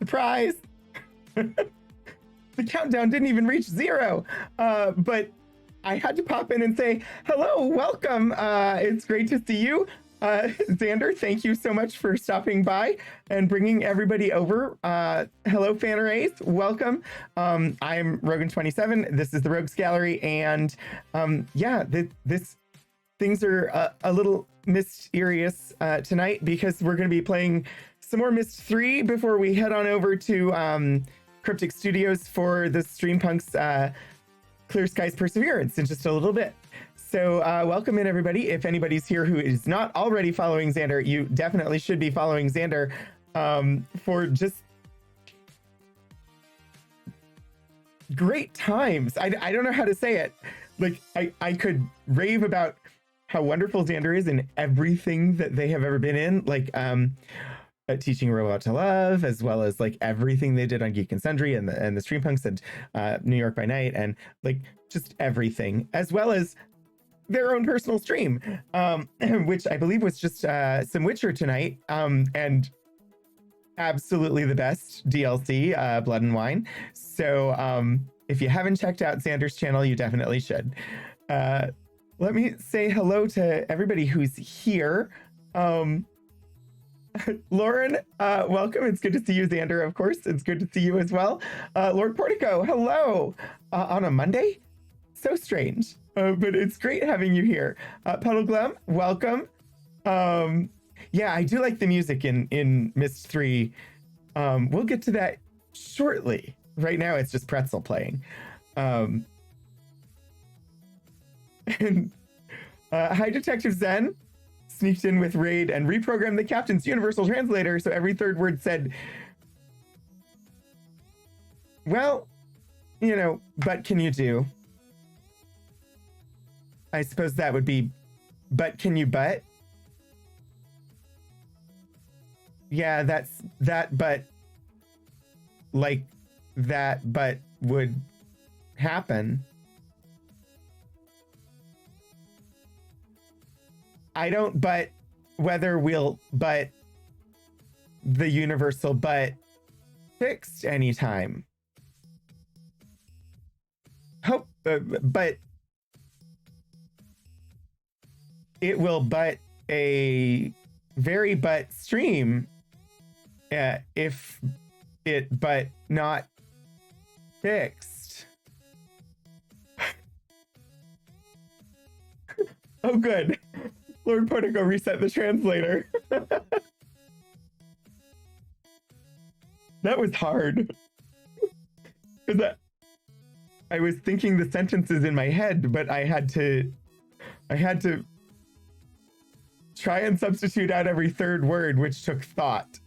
Surprise! The countdown didn't even reach 0, but I had to pop in and say, hello, welcome. It's great to see you. Xander, thank you so much for stopping by and bringing everybody over. Hello, fan arrays, welcome. I'm Rogan27. This is the Rogues Gallery, and yeah, this things are a little mysterious tonight because we're going to be playing some more Myst 3 before we head on over to Cryptic Studios for the Streampunk's Clear Skies Perseverance in just a little bit. So welcome in, everybody. If anybody's here who is not already following Xander, you definitely should be following Xander for just great times. I don't know how to say it. Like, I could rave about how wonderful Xander is in everything that they have ever been in. Like, Teaching a Robot to Love, as well as like everything they did on Geek and Sundry and the Streampunks and New York by Night, and like just everything, as well as their own personal stream, which I believe was just some Witcher tonight, and absolutely the best DLC, Blood and Wine. So if you haven't checked out Xander's channel, you definitely should. Let me say hello to everybody who's here. Lauren, welcome. It's good to see you, Xander, of course. It's good to see you as well. Lord Portico, hello. On a Monday? So strange, but it's great having you here. Puddle Glum, welcome. Yeah, I do like the music in Myst 3. We'll get to that shortly. Right now, it's just Pretzel playing. And hi, Detective Zen. Sneaked in with Raid and reprogrammed the captain's universal translator so every third word said, well, you know, but can you do? I suppose that would be, but can you but? Yeah, that's that, but like that, but would happen. I don't but whether we'll but the universal but fixed anytime. Hope, but it will but a very but stream if it but not fixed. Oh, good. Lord Portico reset the translator. That was hard. Because I was thinking the sentences in my head, but I had to try and substitute out every third word, which took thought.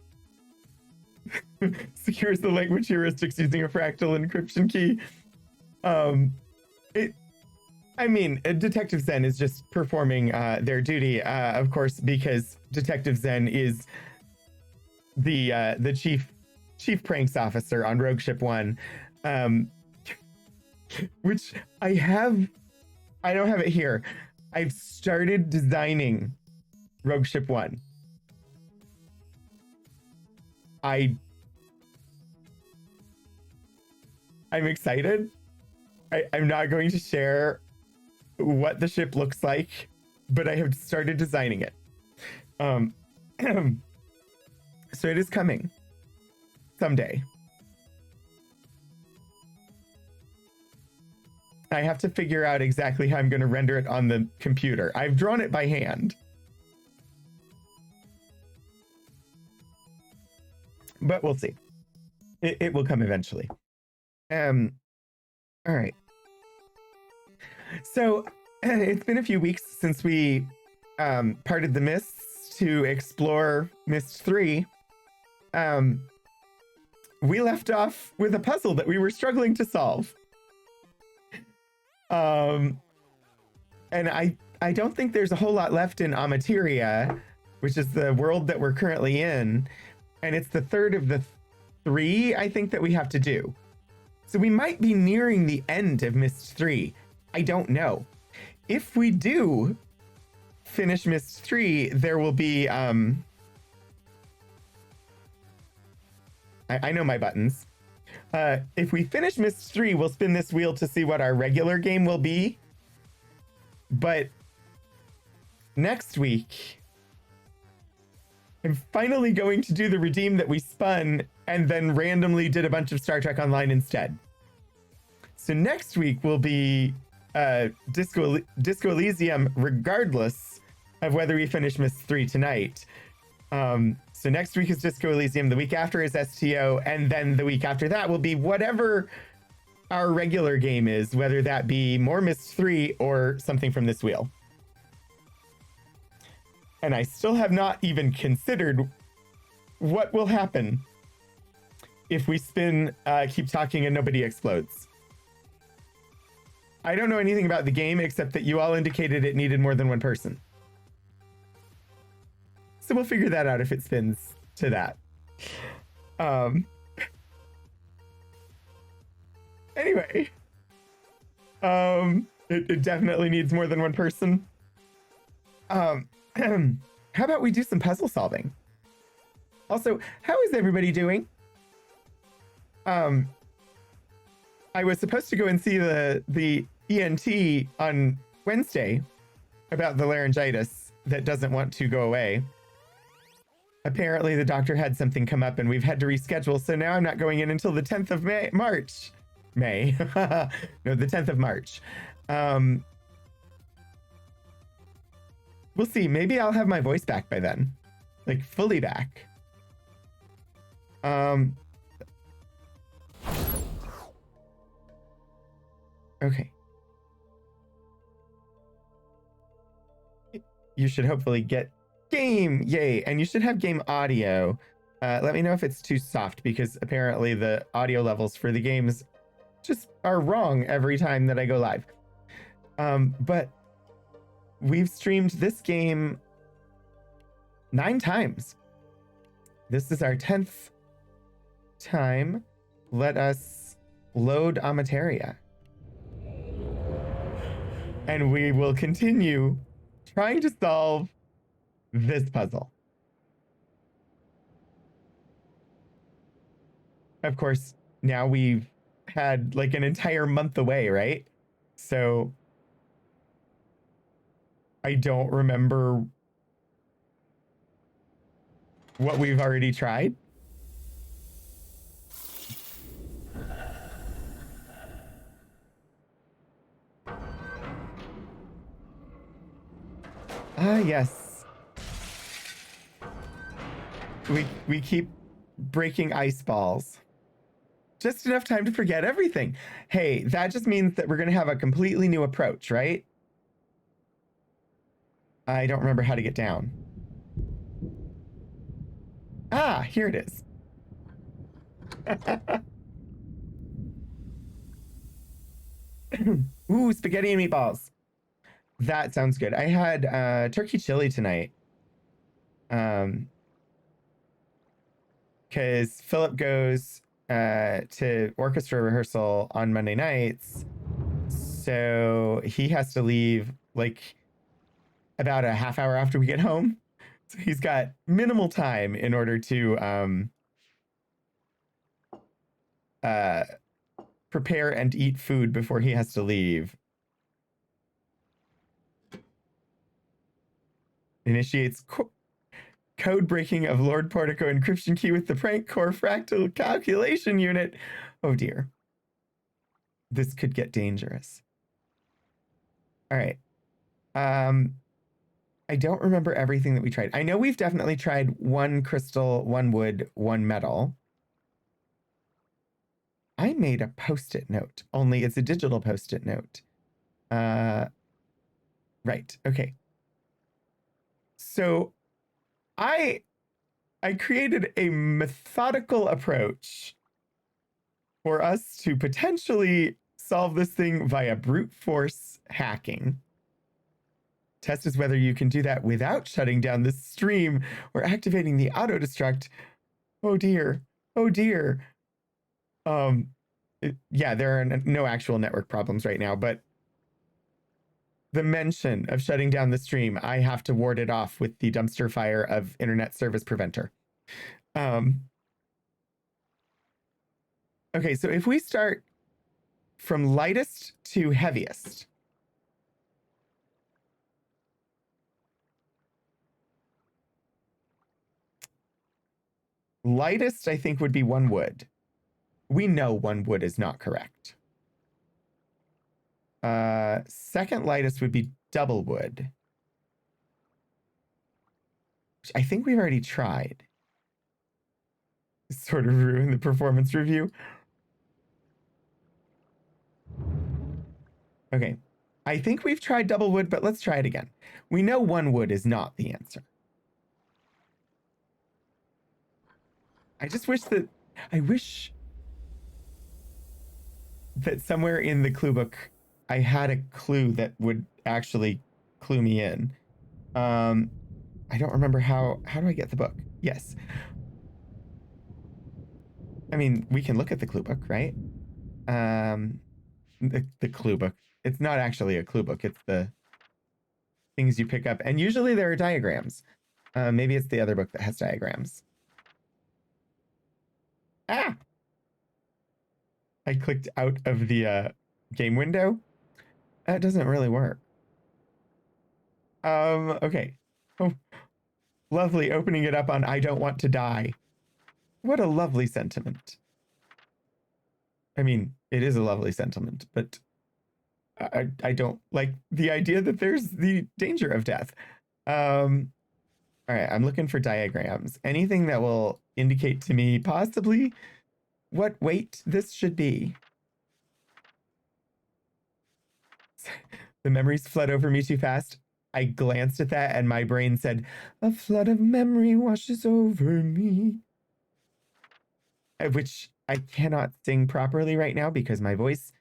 Secures the language heuristics using a fractal encryption key. I mean, Detective Zen is just performing their duty, of course, because Detective Zen is the chief pranks officer on Rogue Ship 1, which I don't have it here. I've started designing Rogue Ship 1. I'm excited. I'm not going to share what the ship looks like, but I have started designing it. So it is coming someday. I have to figure out exactly how I'm going to render it on the computer. I've drawn it by hand, but we'll see. It will come eventually. All right. So it's been a few weeks since we parted the mists to explore Myst 3. We left off with a puzzle that we were struggling to solve. And I don't think there's a whole lot left in Amateria, which is the world that we're currently in. And it's the third of the 3, I think, that we have to do. So we might be nearing the end of Myst 3. I don't know. If we do finish Myst 3, there will be I know my buttons. If we finish Myst 3, we'll spin this wheel to see what our regular game will be. But next week, I'm finally going to do the redeem that we spun and then randomly did a bunch of Star Trek Online instead. So next week will be Disco Elysium, regardless of whether we finish Myst 3 tonight. So next week is Disco Elysium, the week after is STO, and then the week after that will be whatever our regular game is, whether that be more Myst 3 or something from this wheel. And I still have not even considered what will happen if we spin Keep Talking and Nobody Explodes. I don't know anything about the game except that you all indicated it needed more than one person. So we'll figure that out if it spins to that. Anyway. It definitely needs more than one person. How about we do some puzzle solving? Also, how is everybody doing? I was supposed to go and see the ENT on Wednesday about the laryngitis that doesn't want to go away. Apparently the doctor had something come up and we've had to reschedule, so now I'm not going in until the 10th of March. No, the 10th of March. We'll see. Maybe I'll have my voice back by then. Like, fully back. Okay. You should hopefully get game. Yay. And you should have game audio. Let me know if it's too soft, because apparently the audio levels for the games just are wrong every time that I go live. But we've streamed this game 9 times. This is our 10th time. Let us load Amateria. And we will continue trying to solve this puzzle. Of course, now we've had like an entire month away, right? So I don't remember what we've already tried. Yes. We keep breaking ice balls. Just enough time to forget everything. Hey, that just means that we're going to have a completely new approach, right? I don't remember how to get down. Ah, here it is. Ooh, spaghetti and meatballs. That sounds good. I had turkey chili tonight. Because Philip goes to orchestra rehearsal on Monday nights. So he has to leave like about a half hour after we get home. So he's got minimal time in order to prepare and eat food before he has to leave. Initiates code breaking of Lord Portico encryption key with the prank core fractal calculation unit. Oh dear. This could get dangerous. All right. I don't remember everything that we tried. I know we've definitely tried 1 crystal, 1 wood, 1 metal. I made a post-it note, only it's a digital post-it note. Right, okay. So I created a methodical approach for us to potentially solve this thing via brute force hacking. Test is whether you can do that without shutting down the stream or activating the auto destruct. Oh dear. Oh dear. Yeah, there are no actual network problems right now, but the mention of shutting down the stream, I have to ward it off with the dumpster fire of internet service preventer. Okay, so if we start from lightest to heaviest. Lightest, I think, would be 1 wood. We know 1 wood is not correct. Second lightest would be double wood, which I think we've already tried. Sort of ruin the performance review. Okay. I think we've tried double wood, but let's try it again. We know 1 wood is not the answer. I just wish that I wish that somewhere in the clue book I had a clue that would actually clue me in. I don't remember how do I get the book? Yes. I mean, we can look at the clue book, right? The clue book. It's not actually a clue book. It's the things you pick up, and usually there are diagrams. Maybe it's the other book that has diagrams. Ah! I clicked out of the game window. That doesn't really work. Okay. Oh, lovely opening it up on I don't want to die. What a lovely sentiment. I mean, it is a lovely sentiment, but I don't like the idea that there's the danger of death. All right, I'm looking for diagrams. Anything that will indicate to me possibly what weight this should be. The memories fled over me too fast. I glanced at that and my brain said, a flood of memory washes over me. Which I cannot sing properly right now because my voice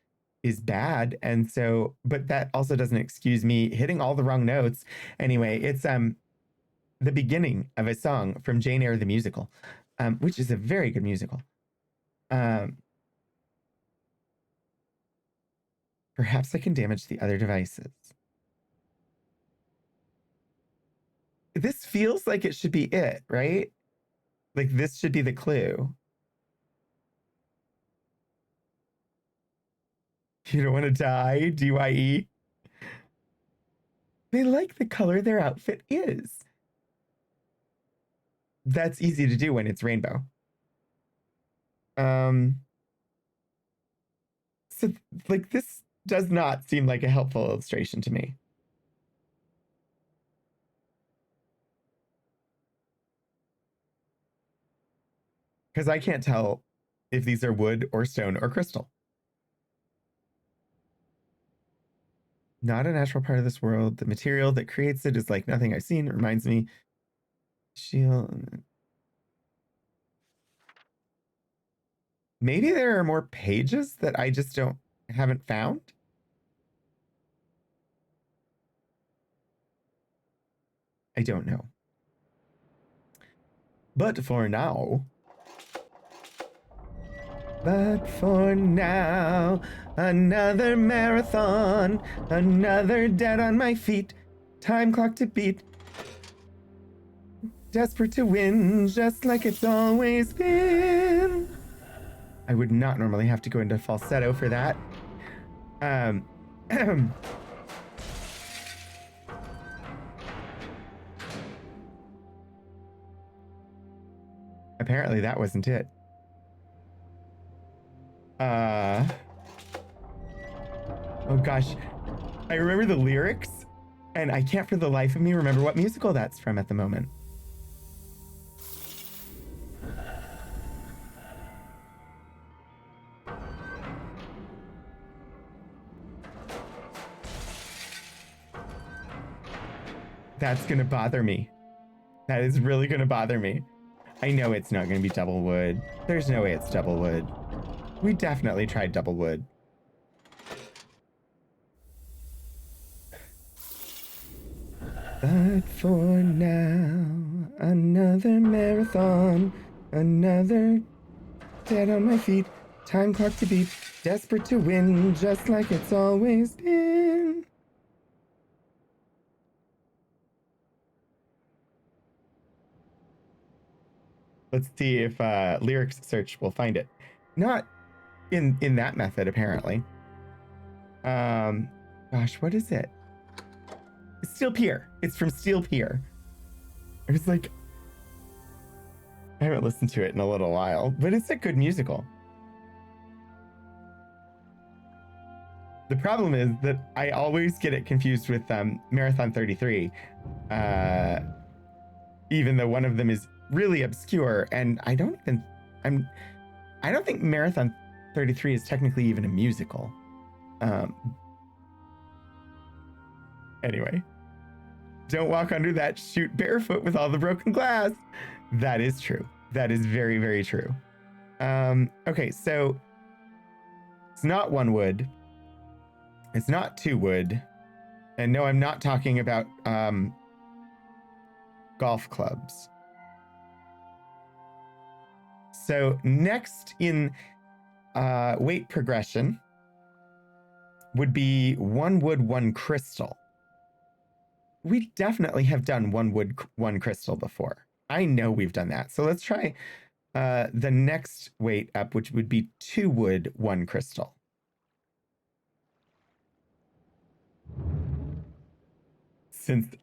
is bad. And so, but that also doesn't excuse me hitting all the wrong notes. Anyway, it's the beginning of a song from Jane Eyre the musical, which is a very good musical. Perhaps I can damage the other devices. This feels like it should be it, right? Like this should be the clue. You don't want to die, DYE. They like the color their outfit is. That's easy to do when it's rainbow. So like this does not seem like a helpful illustration to me. Because I can't tell if these are wood or stone or crystal. Not a natural part of this world. The material that creates it is like nothing I've seen. It reminds me. Shield. Maybe there are more pages that I just haven't found. I don't know. But for now, another marathon, another dead on my feet, time clock to beat. Desperate to win, just like it's always been. I would not normally have to go into falsetto for that. Apparently that wasn't it. Oh gosh. I remember the lyrics, and I can't for the life of me remember what musical that's from at the moment. That's gonna bother me. That is really gonna bother me. I know it's not gonna be double wood. There's no way it's double wood. We definitely tried double wood. But for now, another marathon, another dead on my feet, time clock to beat, desperate to win, just like it's always been. Let's see if lyrics search will find it. Not in that method, apparently. Gosh, what is it? It's Steel Pier. It's from Steel Pier. I was like, I haven't listened to it in a little while, but it's a good musical. The problem is that I always get it confused with Marathon 33, even though one of them is really obscure, and I don't think Marathon 33 is technically even a musical. Anyway, don't walk under that chute barefoot with all the broken glass. That is true. That is very, very true. Okay, so it's not 1 wood. It's not 2 wood. And no, I'm not talking about golf clubs. So next in weight progression would be 1 wood, 1 crystal. We definitely have done 1 wood, 1 crystal before. I know we've done that. So let's try the next weight up, which would be 2 wood, 1 crystal. Since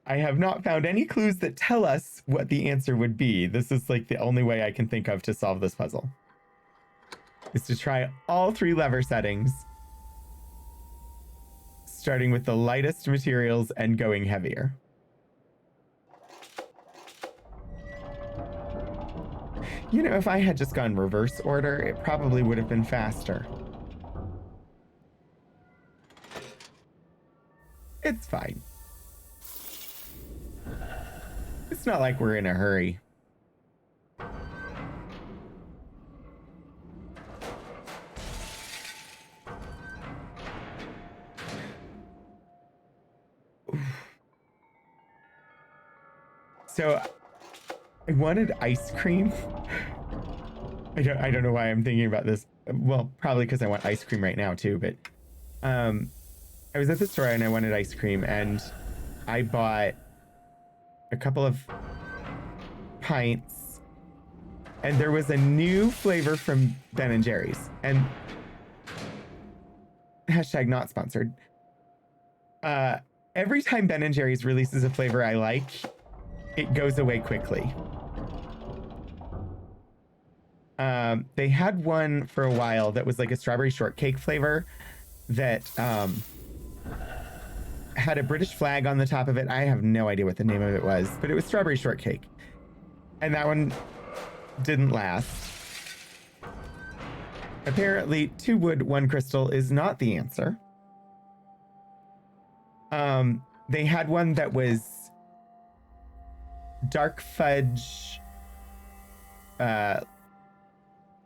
I have not found any clues that tell us what the answer would be, this is like the only way I can think of to solve this puzzle. Is to try all 3 lever settings, starting with the lightest materials and going heavier. You know, if I had just gone reverse order, it probably would have been faster. It's fine. It's not like we're in a hurry. So I wanted ice cream. I don't know why I'm thinking about this. Well, probably because I want ice cream right now too, but I was at the store and I wanted ice cream, and I bought a couple of pints, and there was a new flavor from Ben & Jerry's, and hashtag not sponsored. Every time Ben & Jerry's releases a flavor I like, it goes away quickly. They had one for a while that was like a strawberry shortcake flavor that had a British flag on the top of it. I have no idea what the name of it was, but it was strawberry shortcake. And that one didn't last. Apparently, 2 wood, 1 crystal is not the answer. They had one that was dark fudge,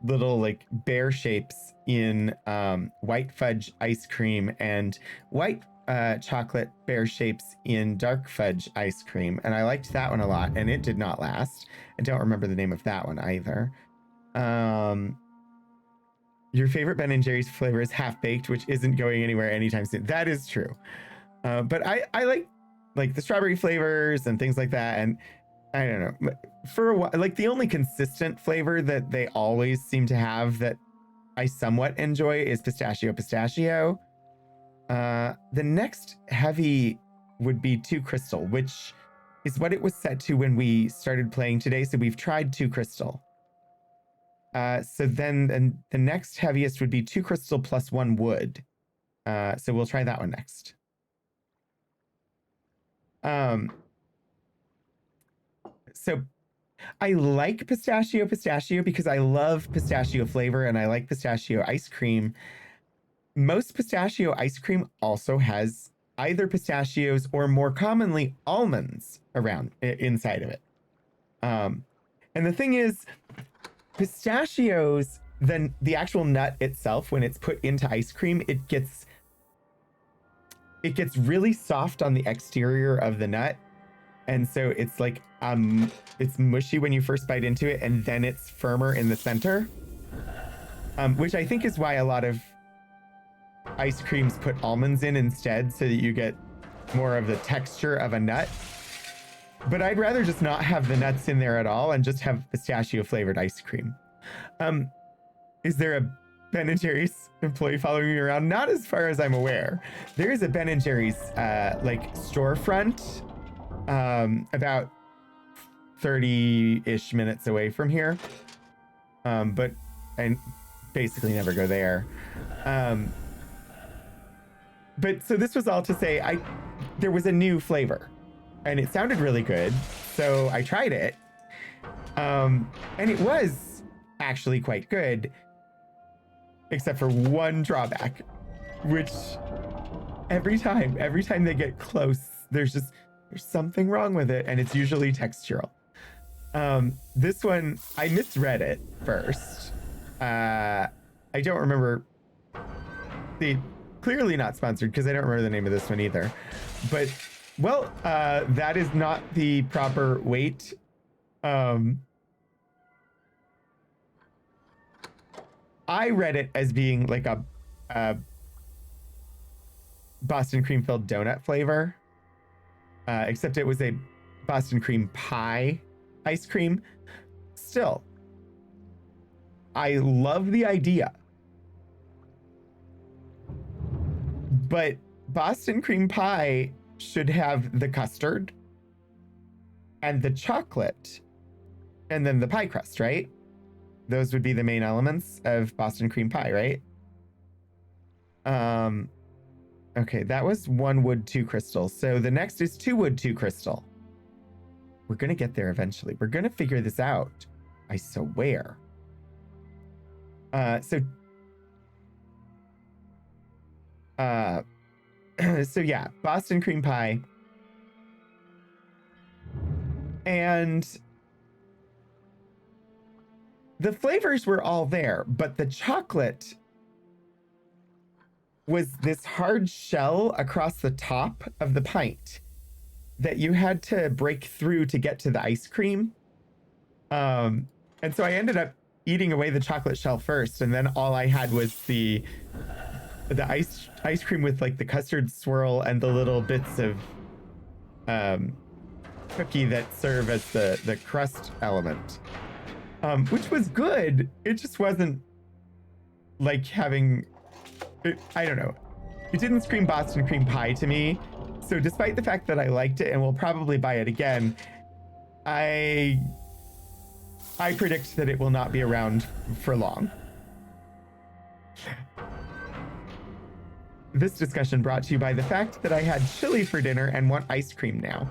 little like bear shapes in white fudge ice cream, and white chocolate bear shapes in dark fudge ice cream, and I liked that one a lot, and it did not last. I don't remember the name of that one either. Your favorite Ben & Jerry's flavor is half-baked, which isn't going anywhere anytime soon. That is true. But I like the strawberry flavors and things like that, and I don't know. For a while, like the only consistent flavor that they always seem to have that I somewhat enjoy is pistachio. The next heavy would be 2 crystal, which is what it was set to when we started playing today. So we've tried 2 crystal. So then the next heaviest would be 2 crystal plus 1 wood. So we'll try that one next. So I like pistachio because I love pistachio flavor and I like pistachio ice cream. Most pistachio ice cream also has either pistachios or more commonly almonds around inside of it. And the thing is, pistachios, then the actual nut itself, when it's put into ice cream, it gets really soft on the exterior of the nut. And so it's like, it's mushy when you first bite into it, and then it's firmer in the center. Which I think is why a lot of ice creams put almonds in instead, so that you get more of the texture of a nut. But I'd rather just not have the nuts in there at all and just have pistachio flavored ice cream. Is there a Ben & Jerry's employee following me around. Not as far as I'm aware. There is a Ben & Jerry's like storefront about 30-ish minutes away from here. But I basically never go there. But so this was all to say there was a new flavor and it sounded really good. So I tried it. And it was actually quite good, except for one drawback, which every time they get close, there's something wrong with it, and it's usually textural. This one, I misread it first. I don't remember clearly not sponsored because I don't remember the name of this one either. But, well, that is not the proper weight. I read it as being like a Boston cream filled donut flavor, except it was a Boston cream pie ice cream. Still, I love the idea, but Boston cream pie should have the custard and the chocolate and then the pie crust, right? Those would be the main elements of Boston cream pie, right? Okay, that was 1 wood, 2 crystal. So the next is 2 wood, 2 crystal. We're gonna get there eventually. We're gonna figure this out, I swear. So yeah, Boston cream pie. And the flavors were all there, but the chocolate was this hard shell across the top of the pint that you had to break through to get to the ice cream. And so I ended up eating away the chocolate shell first, and then all I had was the ice cream with like the custard swirl and the little bits of cookie that serve as the crust element. Which was good. It just wasn't like having, I don't know. It didn't scream Boston cream pie to me. So despite the fact that I liked it and will probably buy it again, I predict that it will not be around for long. This discussion brought to you by the fact that I had chili for dinner and want ice cream now.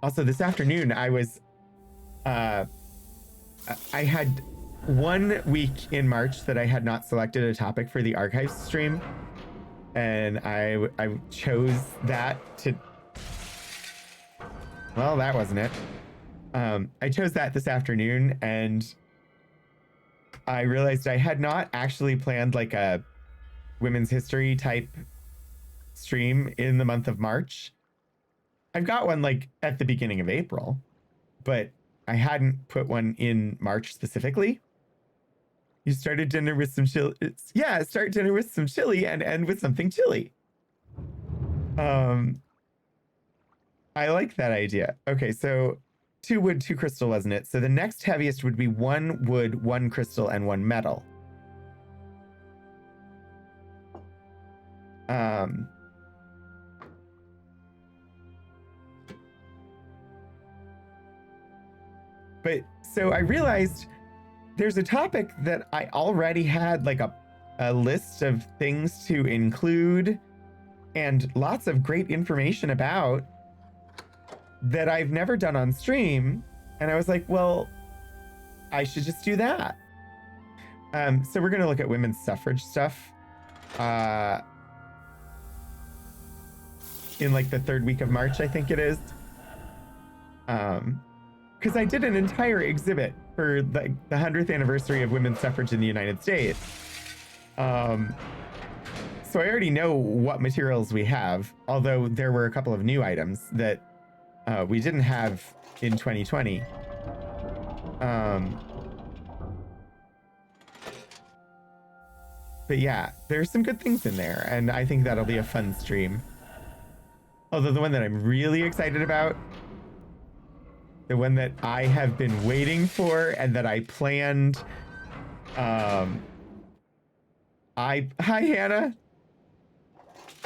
Also, this afternoon, I had 1 week in March that I had not selected a topic for the archives stream, and I chose that to, well, that wasn't it. I chose that this afternoon, and I realized I had not actually planned like a women's history type stream in the month of March. I've got one like at the beginning of April, but I hadn't put one in March specifically. You started dinner with some chili. Yeah, start dinner with some chili and end with something chili. I like that idea. Okay, so 2 wood, 2 crystal, wasn't it? So the next heaviest would be 1 wood, 1 crystal, and 1 metal. But so I realized there's a topic that I already had like a list of things to include and lots of great information about that I've never done on stream. And I was like, well, I should just do that. So we're going to look at women's suffrage stuff in like the 3rd week of March, I think it is. Because I did an entire exhibit for the 100th anniversary of women's suffrage in the United States. So I already know what materials we have, although there were a couple of new items that we didn't have in 2020. But yeah, there's some good things in there, and I think that'll be a fun stream. Although the one that I'm really excited about, the one that I have been waiting for and that I planned, hi Hannah.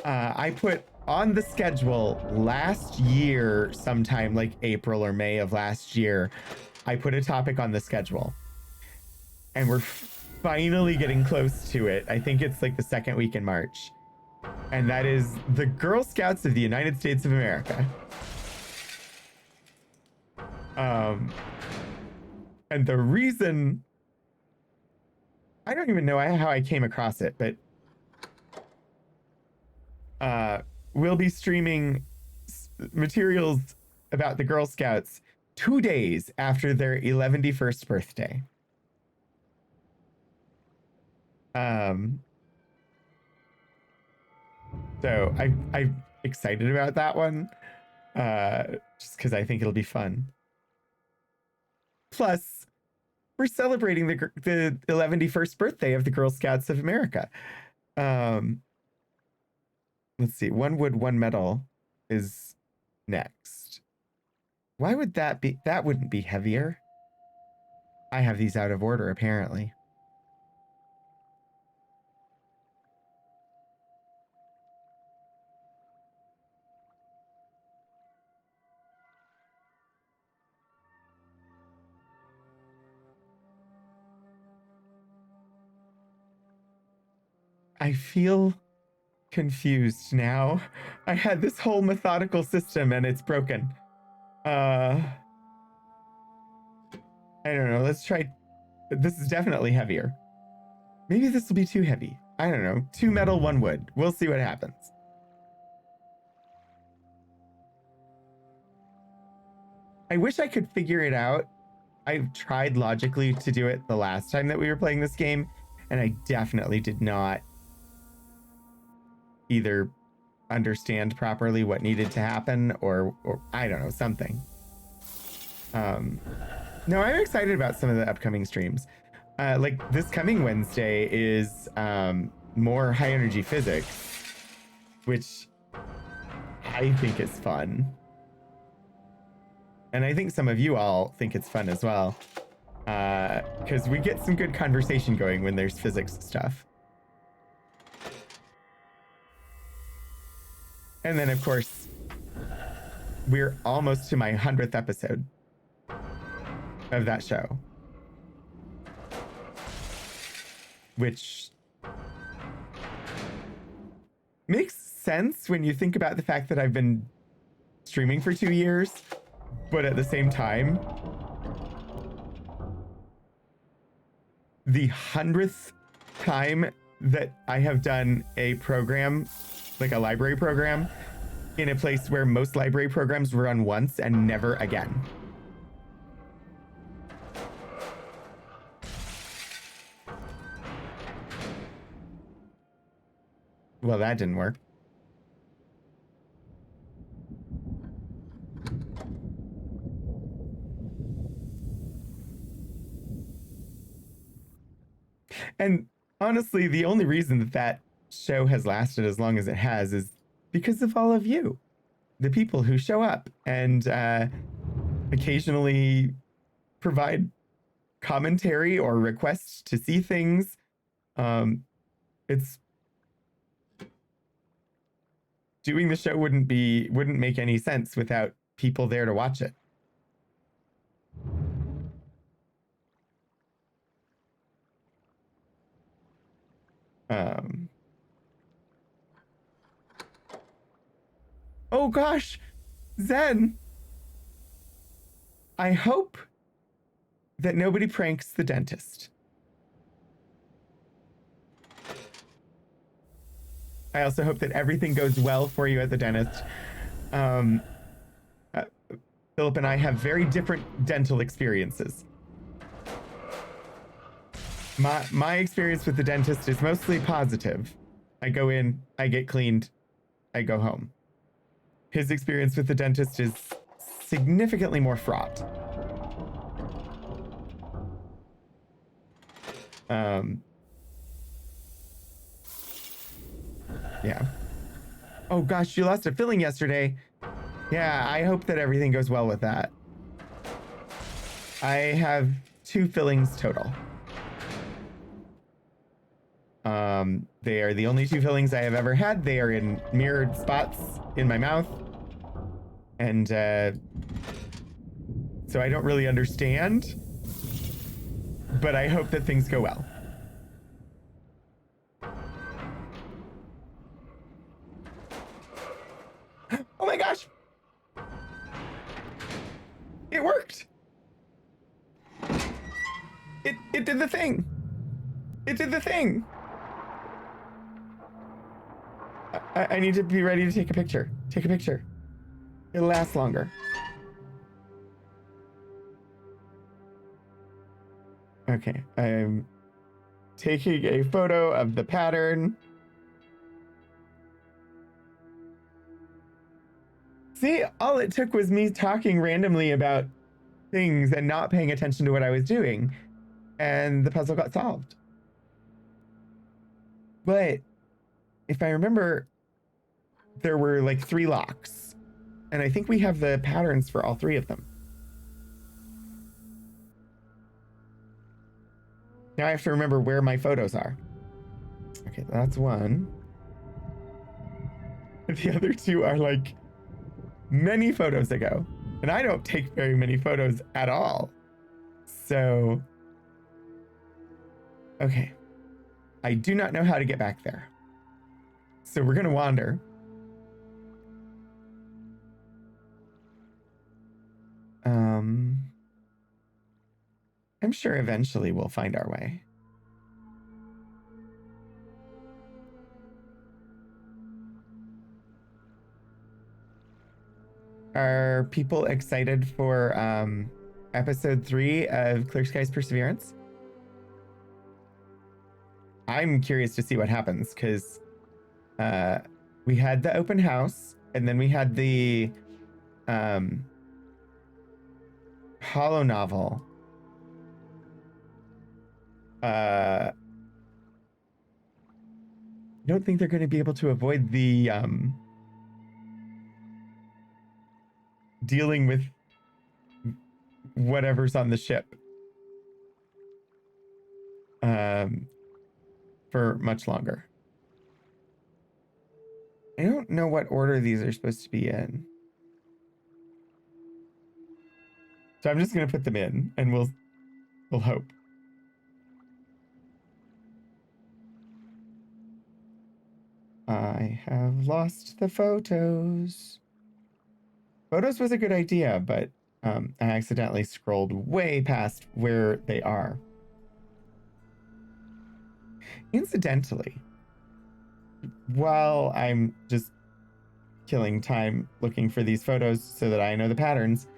I put on the schedule last year, sometime like April or May of last year, I put a topic on the schedule. And we're finally getting close to it. I think it's like the second week in March. And that is the Girl Scouts of the United States of America. And the reason, I don't even know how I came across it, but we'll be streaming materials about the Girl Scouts 2 days after their 11st birthday. So I'm excited about that one, just because I think it'll be fun. Plus, we're celebrating the 11st birthday of the Girl Scouts of America. Let's see, 1 wood, 1 metal is next. Why would that be? That wouldn't be heavier. I have these out of order, apparently. I feel confused now. I had this whole methodical system and it's broken. I don't know. Let's try. This is definitely heavier. Maybe this will be too heavy. I don't know. 2 metal, 1 wood. We'll see what happens. I wish I could figure it out. I tried logically to do it the last time that we were playing this game, and I definitely did not either understand properly what needed to happen or I don't know, something. No, I'm excited about some of the upcoming streams. Like this coming Wednesday is more high energy physics, which I think is fun. And I think some of you all think it's fun as well. Because we get some good conversation going when there's physics stuff. And then, of course, we're almost to my 100th episode of that show. Which makes sense when you think about the fact that I've been streaming for 2 years, but at the same time, the 100th time that I have done a program, like a library program, in a place where most library programs run once and never again. Well, that didn't work. And honestly, the only reason that that show has lasted as long as it has is because of all of you, the people who show up and occasionally provide commentary or requests to see things. It's doing the show wouldn't make any sense without people there to watch it. Oh gosh, Zen. I hope that nobody pranks the dentist. I also hope that everything goes well for you at the dentist. Philip and I have very different dental experiences. My experience with the dentist is mostly positive. I go in, I get cleaned, I go home. His experience with the dentist is significantly more fraught. Yeah. Oh gosh, you lost a filling yesterday. Yeah, I hope that everything goes well with that. I have 2 fillings total. They are the only 2 fillings I have ever had. They are in mirrored spots in my mouth. And so I don't really understand, but I hope that things go well. Oh my gosh! It worked! It did the thing! It did the thing! I need to be ready to take a picture. Take a picture. It'll last longer. Okay, I'm taking a photo of the pattern. See, all it took was me talking randomly about things and not paying attention to what I was doing, and the puzzle got solved. But if I remember, there were like 3 locks, and I think we have the patterns for all 3 of them. Now I have to remember where my photos are. Okay, that's 1. The other 2 are like many photos ago, and I don't take very many photos at all. So, okay. I do not know how to get back there. So we're gonna wander. I'm sure eventually we'll find our way. Are people excited for episode 3 of Clear Skies Perseverance? I'm curious to see what happens, because we had the open house, and then we had the holo novel. I don't think they're going to be able to avoid the dealing with whatever's on the ship for much longer. I don't know what order these are supposed to be in. So I'm just going to put them in, and we'll hope. I have lost the photos. Photos was a good idea, but I accidentally scrolled way past where they are. Incidentally, while I'm just killing time looking for these photos so that I know the patterns,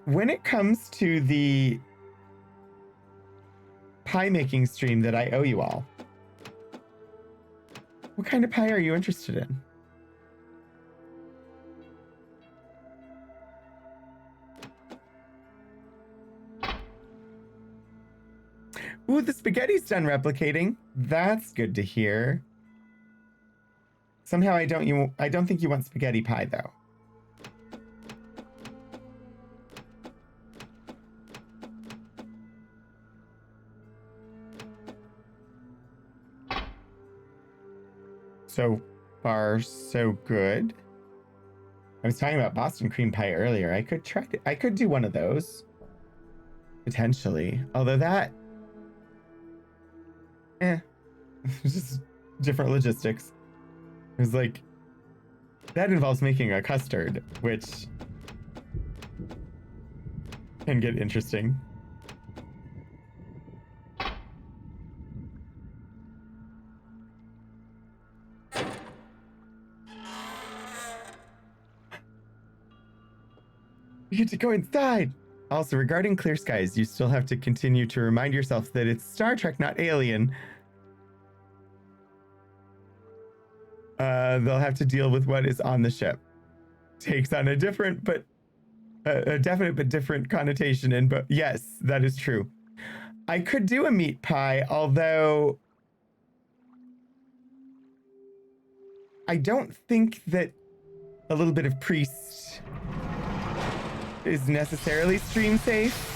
when it comes to the pie making stream that I owe you all, what kind of pie are you interested in? Ooh, the spaghetti's done replicating. That's good to hear. Somehow I don't think you want spaghetti pie though. So far, so good. I was talking about Boston cream pie earlier. I could do one of those. Potentially. Although that... just different logistics. It was like... that involves making a custard, which can get interesting. You get to go inside! Also, regarding Clear Skies, you still have to continue to remind yourself that it's Star Trek, not Alien. They'll have to deal with what is on the ship. Takes on a different, but a definite but different connotation. And but yes, that is true. I could do a meat pie, although I don't think that a little bit of priest is necessarily stream safe.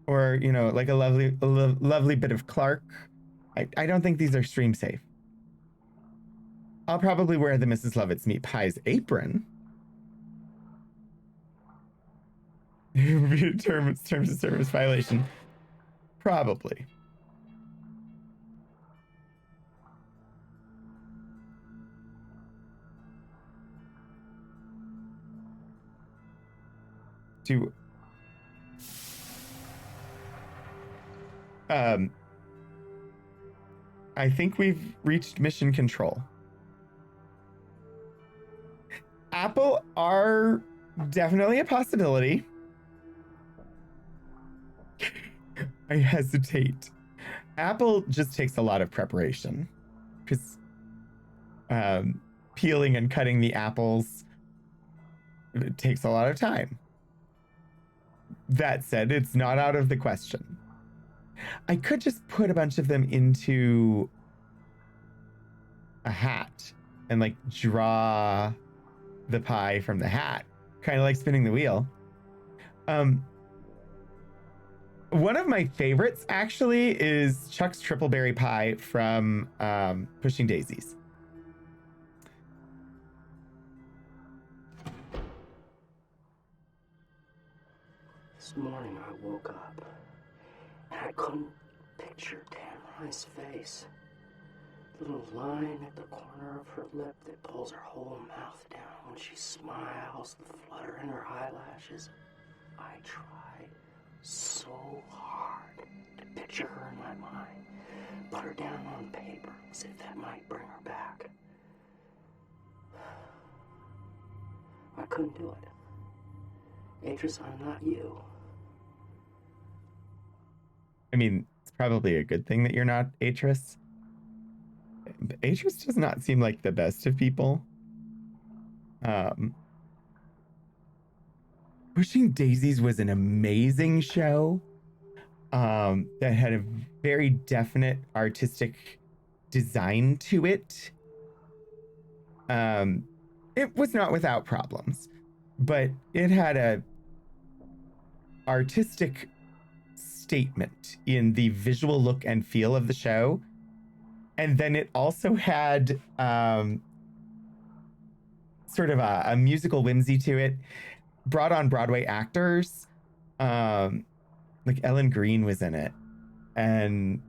Or, you know, like a lovely bit of Clark. I don't think these are stream safe. I'll probably wear the Mrs. Lovett's Meat Pies apron. terms of service violation. Probably. To I think we've reached mission control. Apple are definitely a possibility. I hesitate. Apple just takes a lot of preparation because peeling and cutting the apples, it takes a lot of time. That said, it's not out of the question. I could just put a bunch of them into a hat and like draw the pie from the hat, kind of like spinning the wheel. One of my favorites actually is Chuck's triple berry pie from Pushing Daisies. This morning I woke up and I couldn't picture Tamara's face. The little line at the corner of her lip that pulls her whole mouth down when she smiles, the flutter in her eyelashes. I tried so hard to picture her in my mind, put her down on paper as if that might bring her back. I couldn't do it. Atris, I'm not you. I mean, it's probably a good thing that you're not Atris. Atris does not seem like the best of people. Pushing Daisies was an amazing show that had a very definite artistic design to it. It was not without problems, but it had a artistic statement in the visual look and feel of the show. And then it also had sort of a musical whimsy to it. Brought on Broadway actors. Like Ellen Greene was in it. And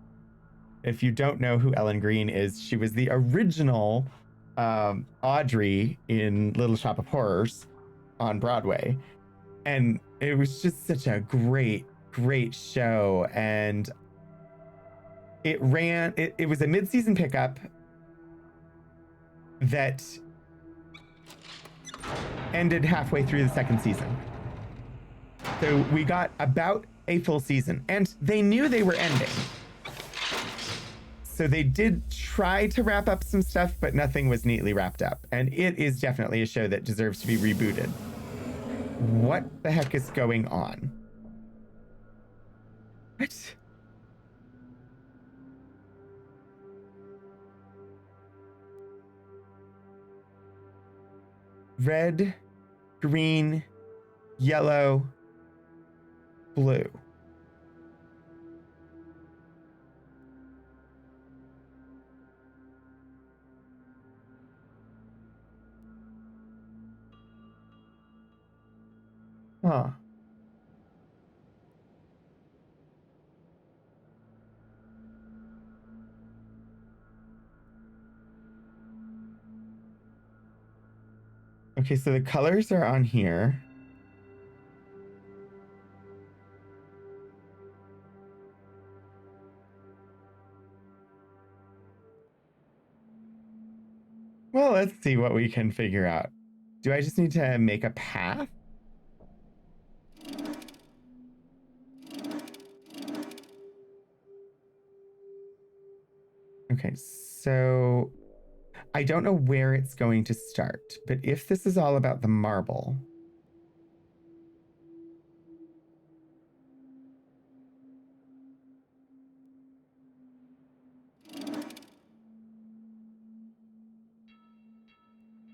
if you don't know who Ellen Greene is, she was the original Audrey in Little Shop of Horrors on Broadway. And it was just such a great show. And it was a mid-season pickup that ended halfway through the second season. So we got about a full season, and they knew they were ending. So they did try to wrap up some stuff, but nothing was neatly wrapped up. And it is definitely a show that deserves to be rebooted. What the heck is going on? What? Red, green, yellow, blue. Huh. Okay, so the colors are on here. Well, let's see what we can figure out. Do I just need to make a path? Okay, so I don't know where it's going to start, but if this is all about the marble,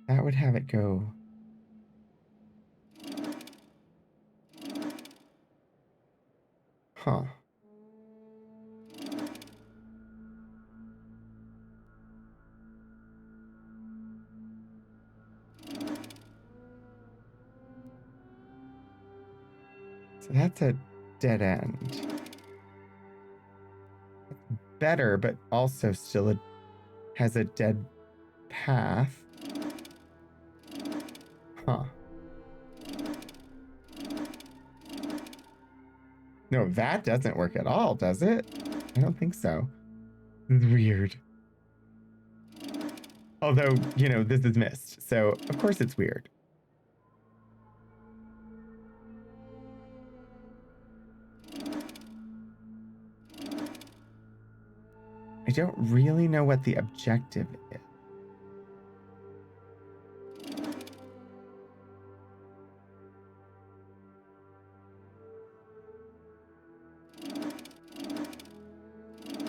that would have it go. Huh. So that's a dead end. Better, but also still has a dead path. Huh. No, that doesn't work at all, does it? I don't think so. This is weird. Although, you know, this is Myst, so of course it's weird. I don't really know what the objective is.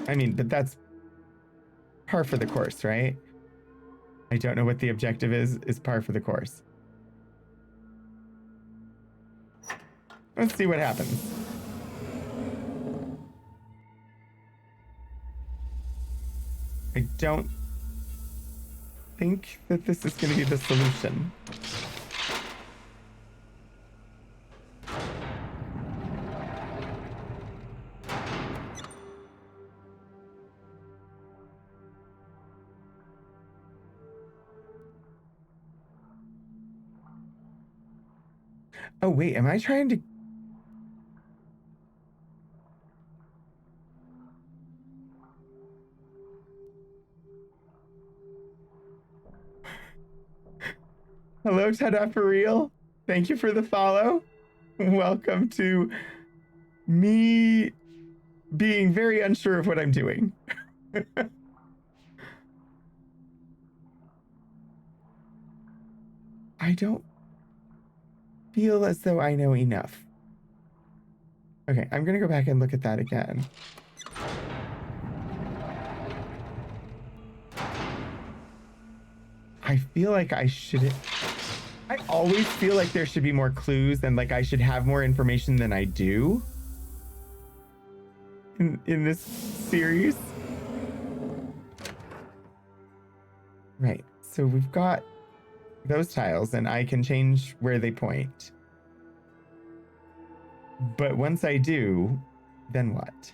I mean, but that's par for the course, right? I don't know what the objective is par for the course. Let's see what happens. I don't think that this is going to be the solution. Oh, wait, am I trying to... Hello, Tada for real. Thank you for the follow. Welcome to me being very unsure of what I'm doing. I don't feel as though I know enough. Okay, I'm gonna go back and look at that again. I feel like I shouldn't... I always feel like there should be more clues and like I should have more information than I do in this series. Right, so we've got those tiles and I can change where they point. But once I do, then what?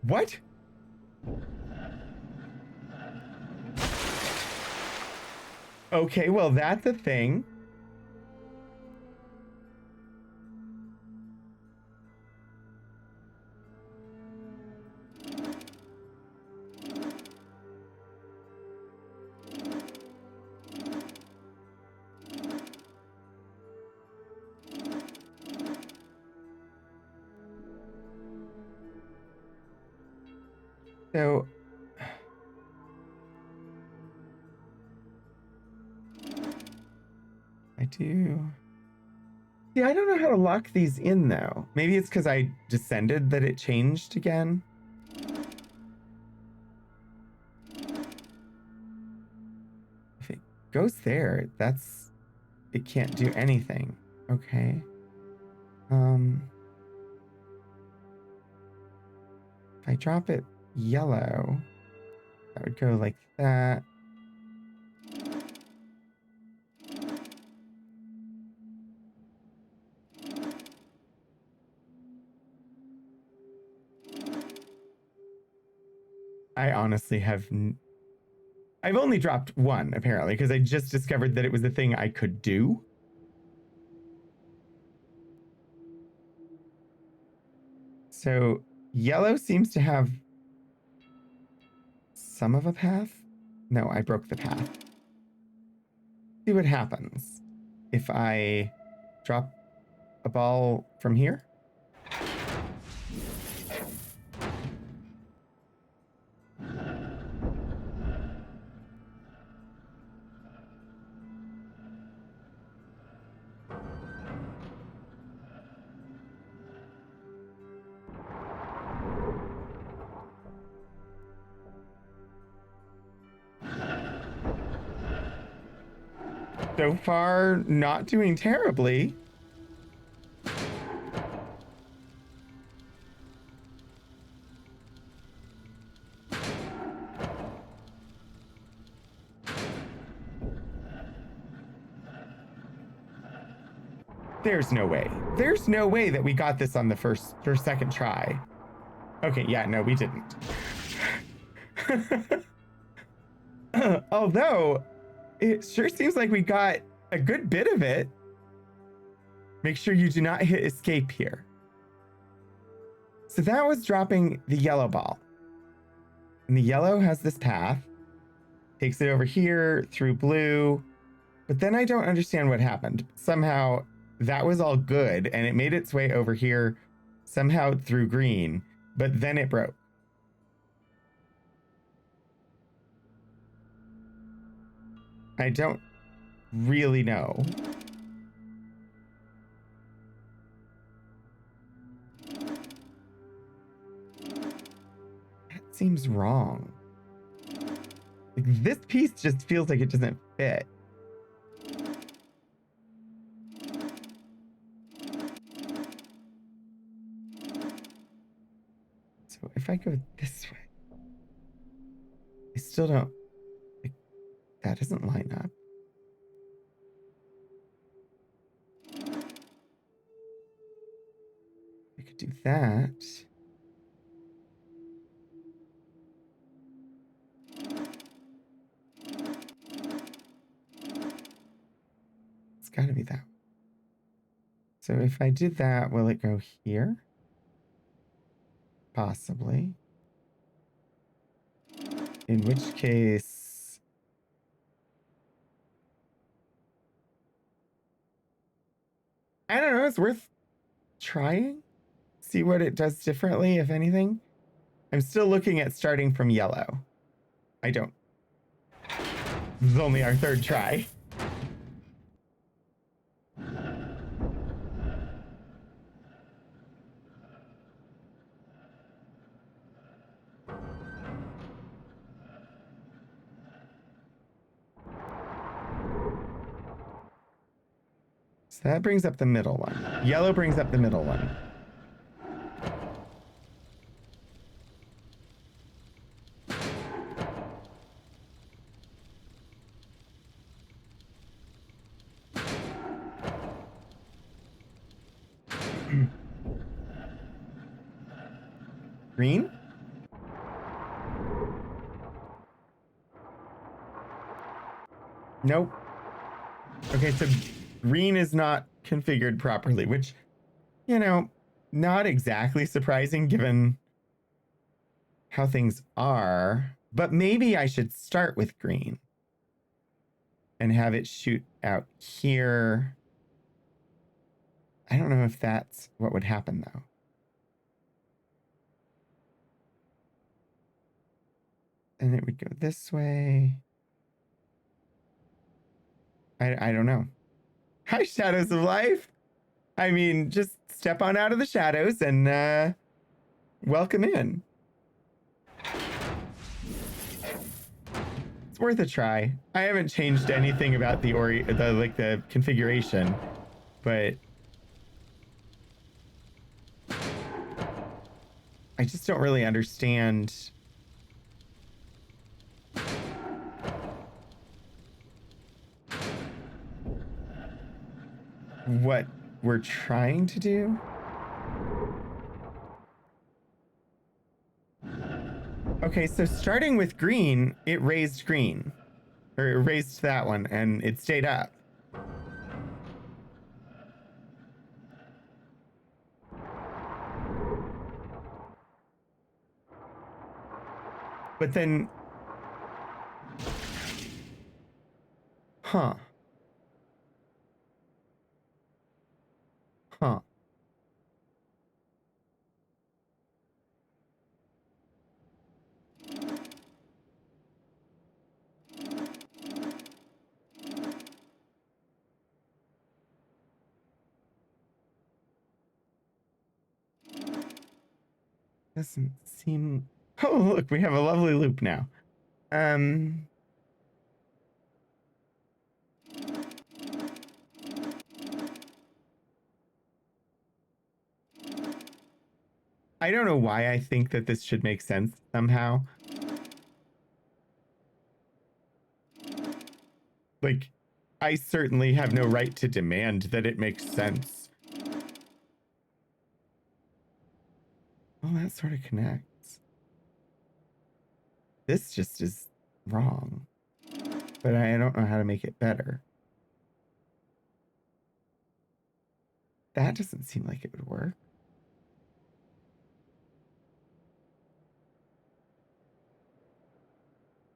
What? Okay, well, that's a thing. So... I do... Yeah, I don't know how to lock these in, though. Maybe it's because I descended that it changed again. If it goes there, that's... It can't do anything. Okay. If I drop it yellow, that would go like that. I honestly have... I've only dropped one, apparently, because I just discovered that it was a thing I could do. So yellow seems to have some of a path. No, I broke the path. See what happens if I drop a ball from here. So far, not doing terribly. There's no way. There's no way that we got this on the first or second try. Okay, yeah, no, we didn't. Although, it sure seems like we got a good bit of it. Make sure you do not hit escape here. So that was dropping the yellow ball. And the yellow has this path, takes it over here through blue. But then I don't understand what happened. Somehow that was all good and it made its way over here somehow through green, but then it broke. I don't really know. That seems wrong. Like, this piece just feels like it doesn't fit. So if I go this way, I still don't, like, that doesn't line up. I could do that. It's gotta be that. So if I did that, will it go here? Possibly. In which case, I don't know, it's worth trying. See what it does differently, if anything. I'm still looking at starting from yellow. I don't. This is only our third try. So that brings up the middle one. Yellow brings up the middle one. Green? Nope. Okay, so green is not configured properly, which, you know, not exactly surprising given how things are, but maybe I should start with green and have it shoot out here. I don't know if that's what would happen though. And it would go this way. I don't know. Hi, Shadows of Life. I mean, just step on out of the shadows and welcome in. It's worth a try. I haven't changed anything about the configuration, but I just don't really understand what we're trying to do. Okay, so starting with green, it raised green. Or it raised that one, and it stayed up. But then... Huh. Huh. Doesn't seem... Oh, look, we have a lovely loop now. I don't know why I think that this should make sense somehow. Like, I certainly have no right to demand that it makes sense. Well, that sort of connects. This just is wrong, but I don't know how to make it better. That doesn't seem like it would work.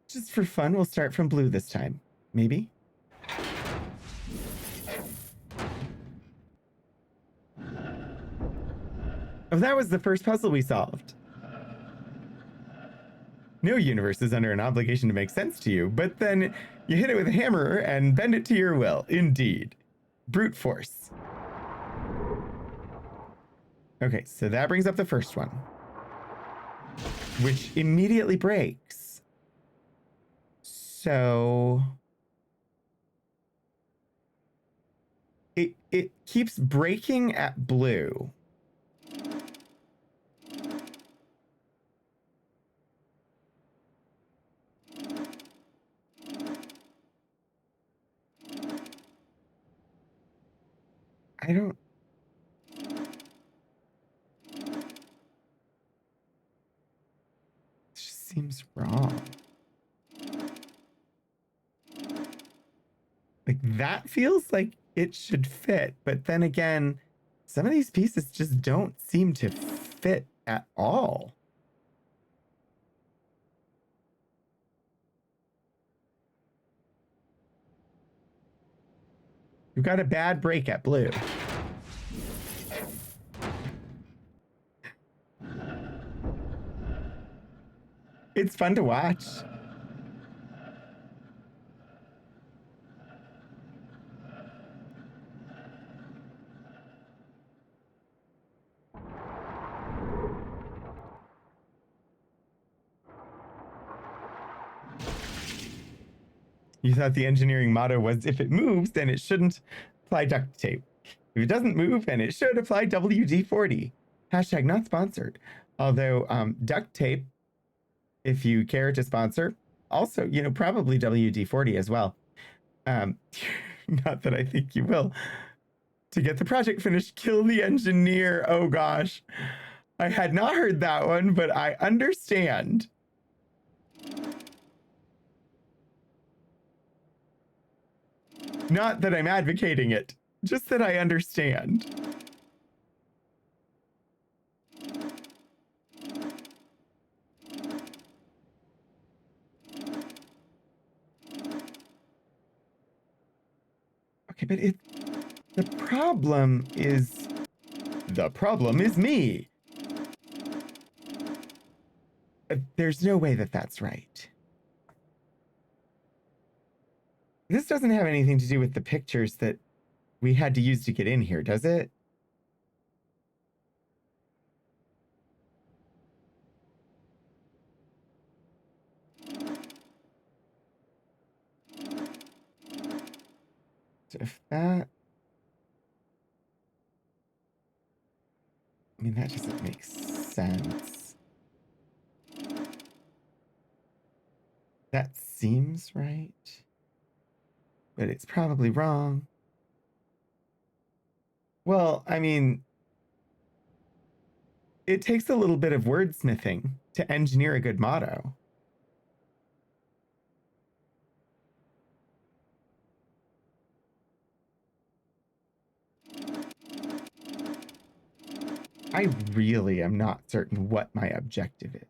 Just for fun, we'll start from blue this time. Maybe? Oh, that was the first puzzle we solved. No universe is under an obligation to make sense to you, but then you hit it with a hammer and bend it to your will. Indeed. Brute force. Okay, so that brings up the first one, which immediately breaks. So it keeps breaking at blue. I don't. It just seems wrong. Like, that feels like it should fit, but then again, some of these pieces just don't seem to fit at all. You've got a bad break at blue. It's fun to watch. You thought the engineering motto was if it moves, then it shouldn't apply duct tape. If it doesn't move, then it should apply WD-40. Hashtag not sponsored. Although duct tape, if you care to sponsor, also, probably WD-40 as well. Not that I think you will. To get the project finished, kill the engineer. Oh gosh. I had not heard that one, but I understand. Not that I'm advocating it, just that I understand. Okay, but the problem is me. There's no way that that's right. This doesn't have anything to do with the pictures that we had to use to get in here, does it? So if that... I mean, that doesn't make sense. That seems right, but it's probably wrong. Well, I mean, it takes a little bit of wordsmithing to engineer a good motto. I really am not certain what my objective is.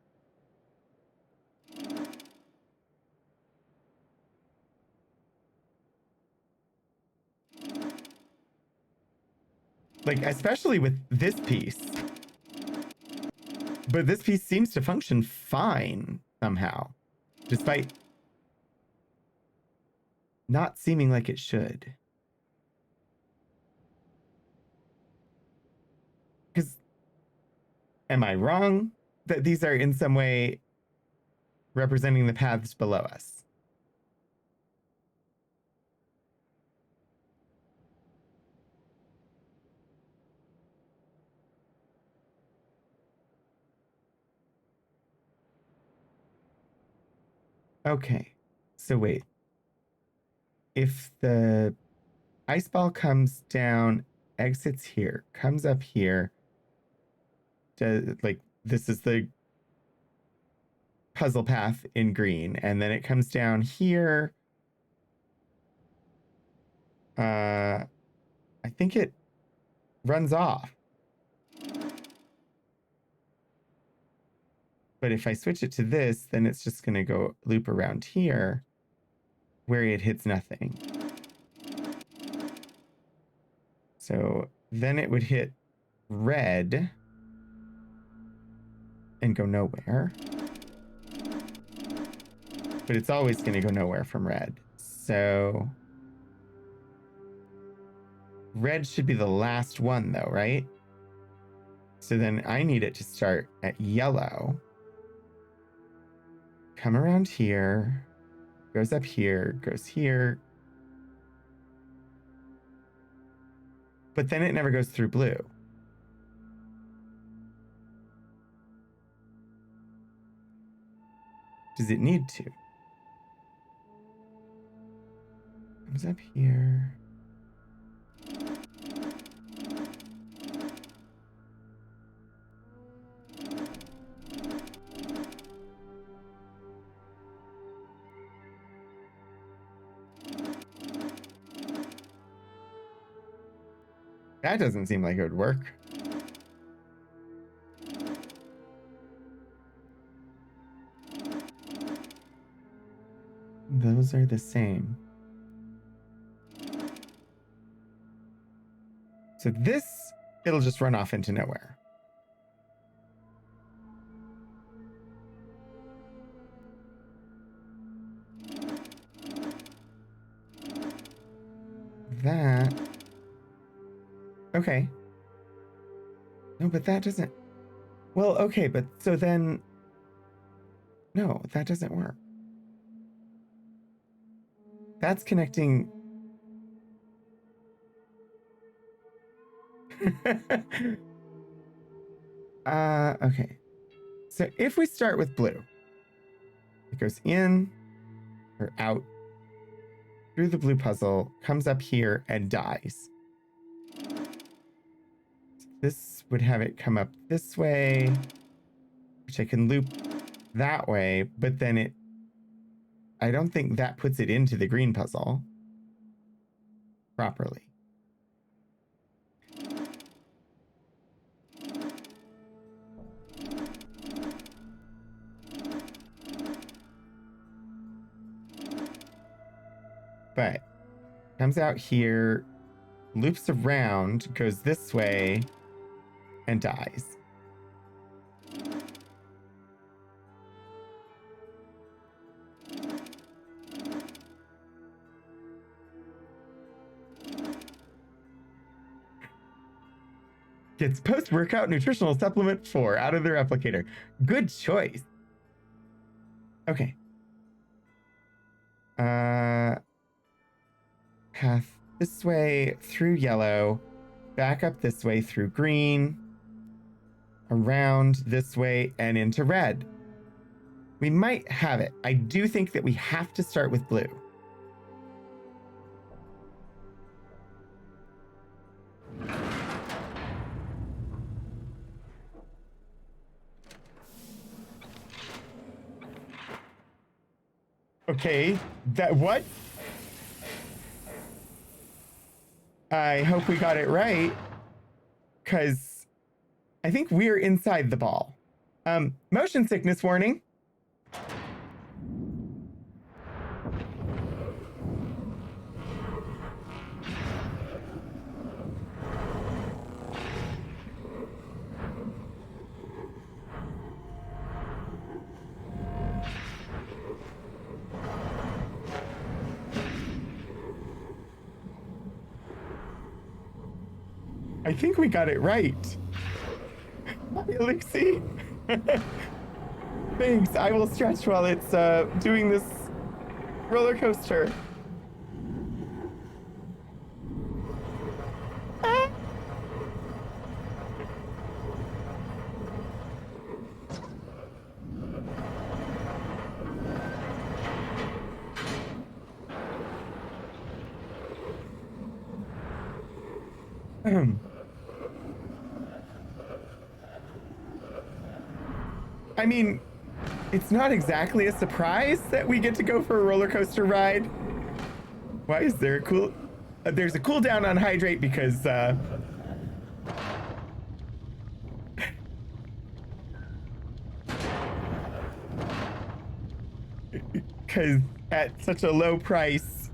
Like, especially with this piece. But this piece seems to function fine somehow, despite not seeming like it should. Because, am I wrong that these are in some way representing the paths below us? Okay. So wait. If the ice ball comes down, exits here, comes up here, like this is the puzzle path in green, and then it comes down here. I think it runs off. But if I switch it to this, then it's just going to go loop around here where it hits nothing. So then it would hit red and go nowhere. But it's always going to go nowhere from red. So red should be the last one though, right? So then I need it to start at yellow. Come around here, goes up here, goes here. But then it never goes through blue. Does it need to? Comes up here. That doesn't seem like it would work. Those are the same. So this, it'll just run off into nowhere. That. Okay. No, but that doesn't. Well, okay, but so then. No, that doesn't work. That's connecting. Okay. So if we start with blue, it goes in or out through the blue puzzle, comes up here and dies. This would have it come up this way, which I can loop that way, but then I don't think that puts it into the green puzzle properly. But comes out here, loops around, goes this way, and dies. Gets post-workout nutritional supplement 4 out of the replicator. Good choice. Okay. Path this way through yellow, back up this way through green, around this way and into red. We might have it. I do think that we have to start with blue. Okay, that what? I hope we got it right, because I think we're inside the ball. Motion sickness warning. I think we got it right. Hi, Elixir. Thanks. I will stretch while it's doing this roller coaster. Ah. I mean, it's not exactly a surprise that we get to go for a roller coaster ride. Why is there a cool? There's a cooldown on hydrate because because at such a low price,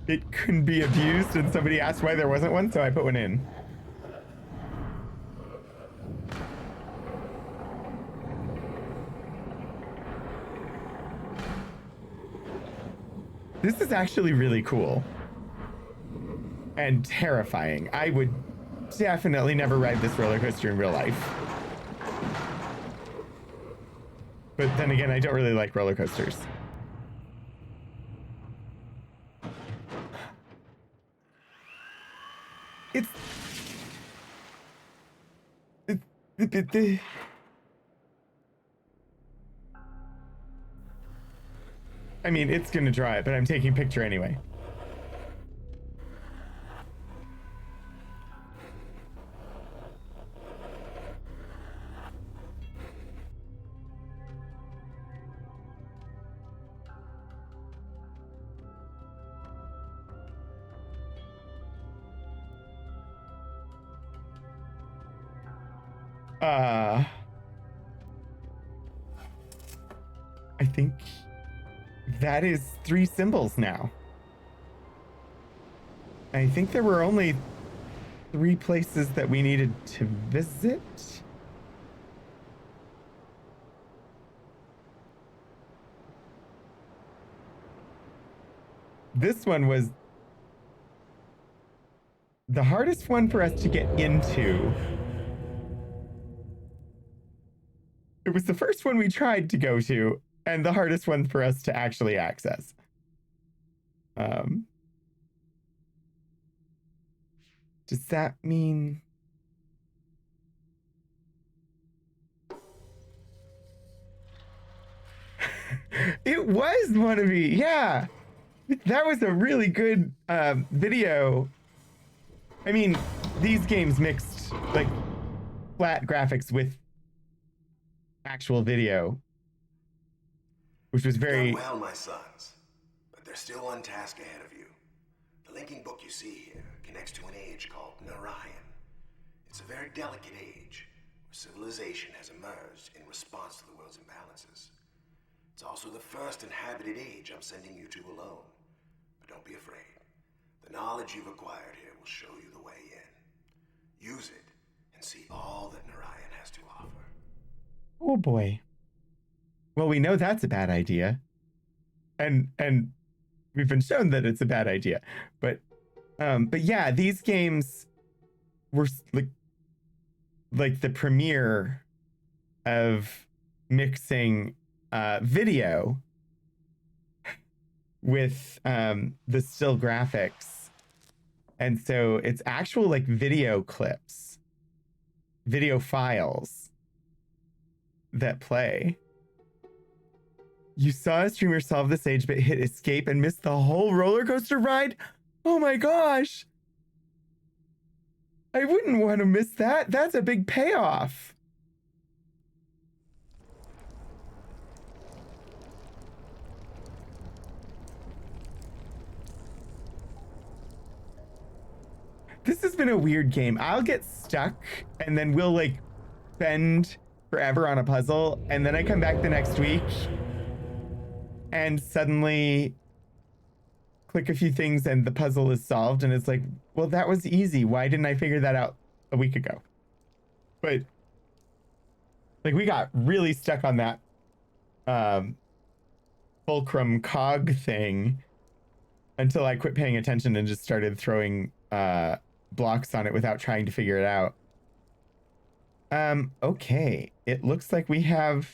it couldn't be abused, and somebody asked why there wasn't one, so I put one in. This is actually really cool and terrifying. I would definitely never ride this roller coaster in real life. But then again, I don't really like roller coasters. It's... I mean, it's gonna draw it, but I'm taking a picture anyway. I think that is 3 symbols now. I think there were only 3 places that we needed to visit. This one was the hardest one for us to get into. It was the first one we tried to go to, and the hardest one for us to actually access. Does that mean... It was wannabe, yeah. That was a really good video. I mean, these games mixed like flat graphics with actual video, which was very... You've done well, my sons, but there's still one task ahead of you. The linking book you see here connects to an age called Narayan. It's a very delicate age, where civilization has emerged in response to the world's imbalances. It's also the first inhabited age I'm sending you to alone. But don't be afraid. The knowledge you've acquired here will show you the way in. Use it and see all that Narayan has to offer. Oh boy. Well, we know that's a bad idea. And we've been shown that it's a bad idea. But yeah, these games were like the premiere of mixing video with the still graphics. And so it's actual like video clips, video files that play. You saw a streamer solve this age but hit escape and missed the whole roller coaster ride? Oh my gosh. I wouldn't want to miss that. That's a big payoff. This has been a weird game. I'll get stuck and then we'll like spend forever on a puzzle, and then I come back the next week and suddenly click a few things and the puzzle is solved, and it's like, well, that was easy. Why didn't I figure that out a week ago? But like we got really stuck on that fulcrum cog thing until I quit paying attention and just started throwing blocks on it without trying to figure it out. Okay. It looks like we have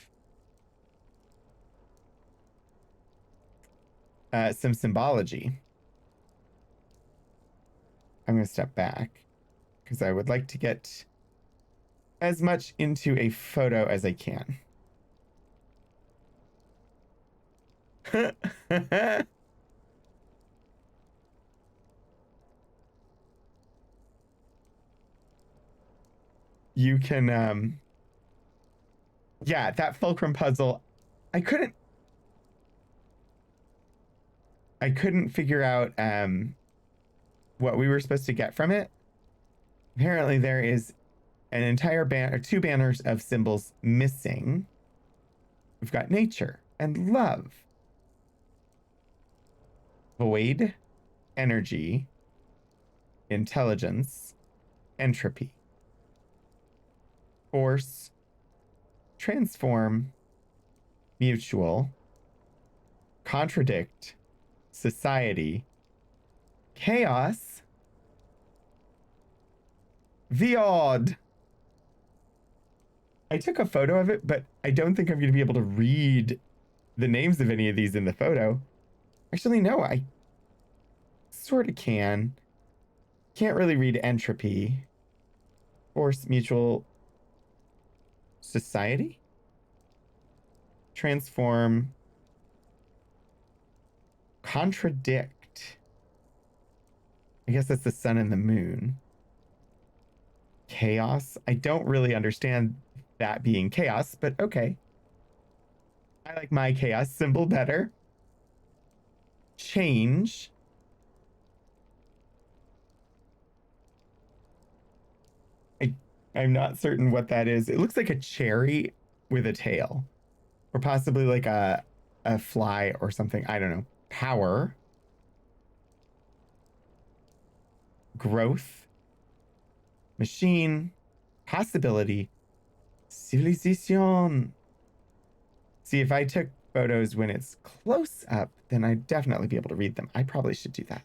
some symbology. I'm going to step back because I would like to get as much into a photo as I can. you can yeah, that fulcrum puzzle, I couldn't figure out what we were supposed to get from it. Apparently there is an entire banner, two banners of symbols missing. We've got nature and love, void, energy, intelligence, entropy, force, transform, mutual, contradict, society, chaos, the odd. I took a photo of it, but I don't think I'm going to be able to read the names of any of these in the photo. Actually, no, I sort of can. Can't really read entropy. Force, mutual, society, transform, contradict. I guess that's the sun and the moon. Chaos. I don't really understand that being chaos, but okay. I like my chaos symbol better. Change. I'm not certain what that is. It looks like a cherry with a tail, or possibly like a fly or something. I don't know. Power. Growth. Machine. Possibility. Civilization. See, if I took photos when it's close up, then I'd definitely be able to read them. I probably should do that.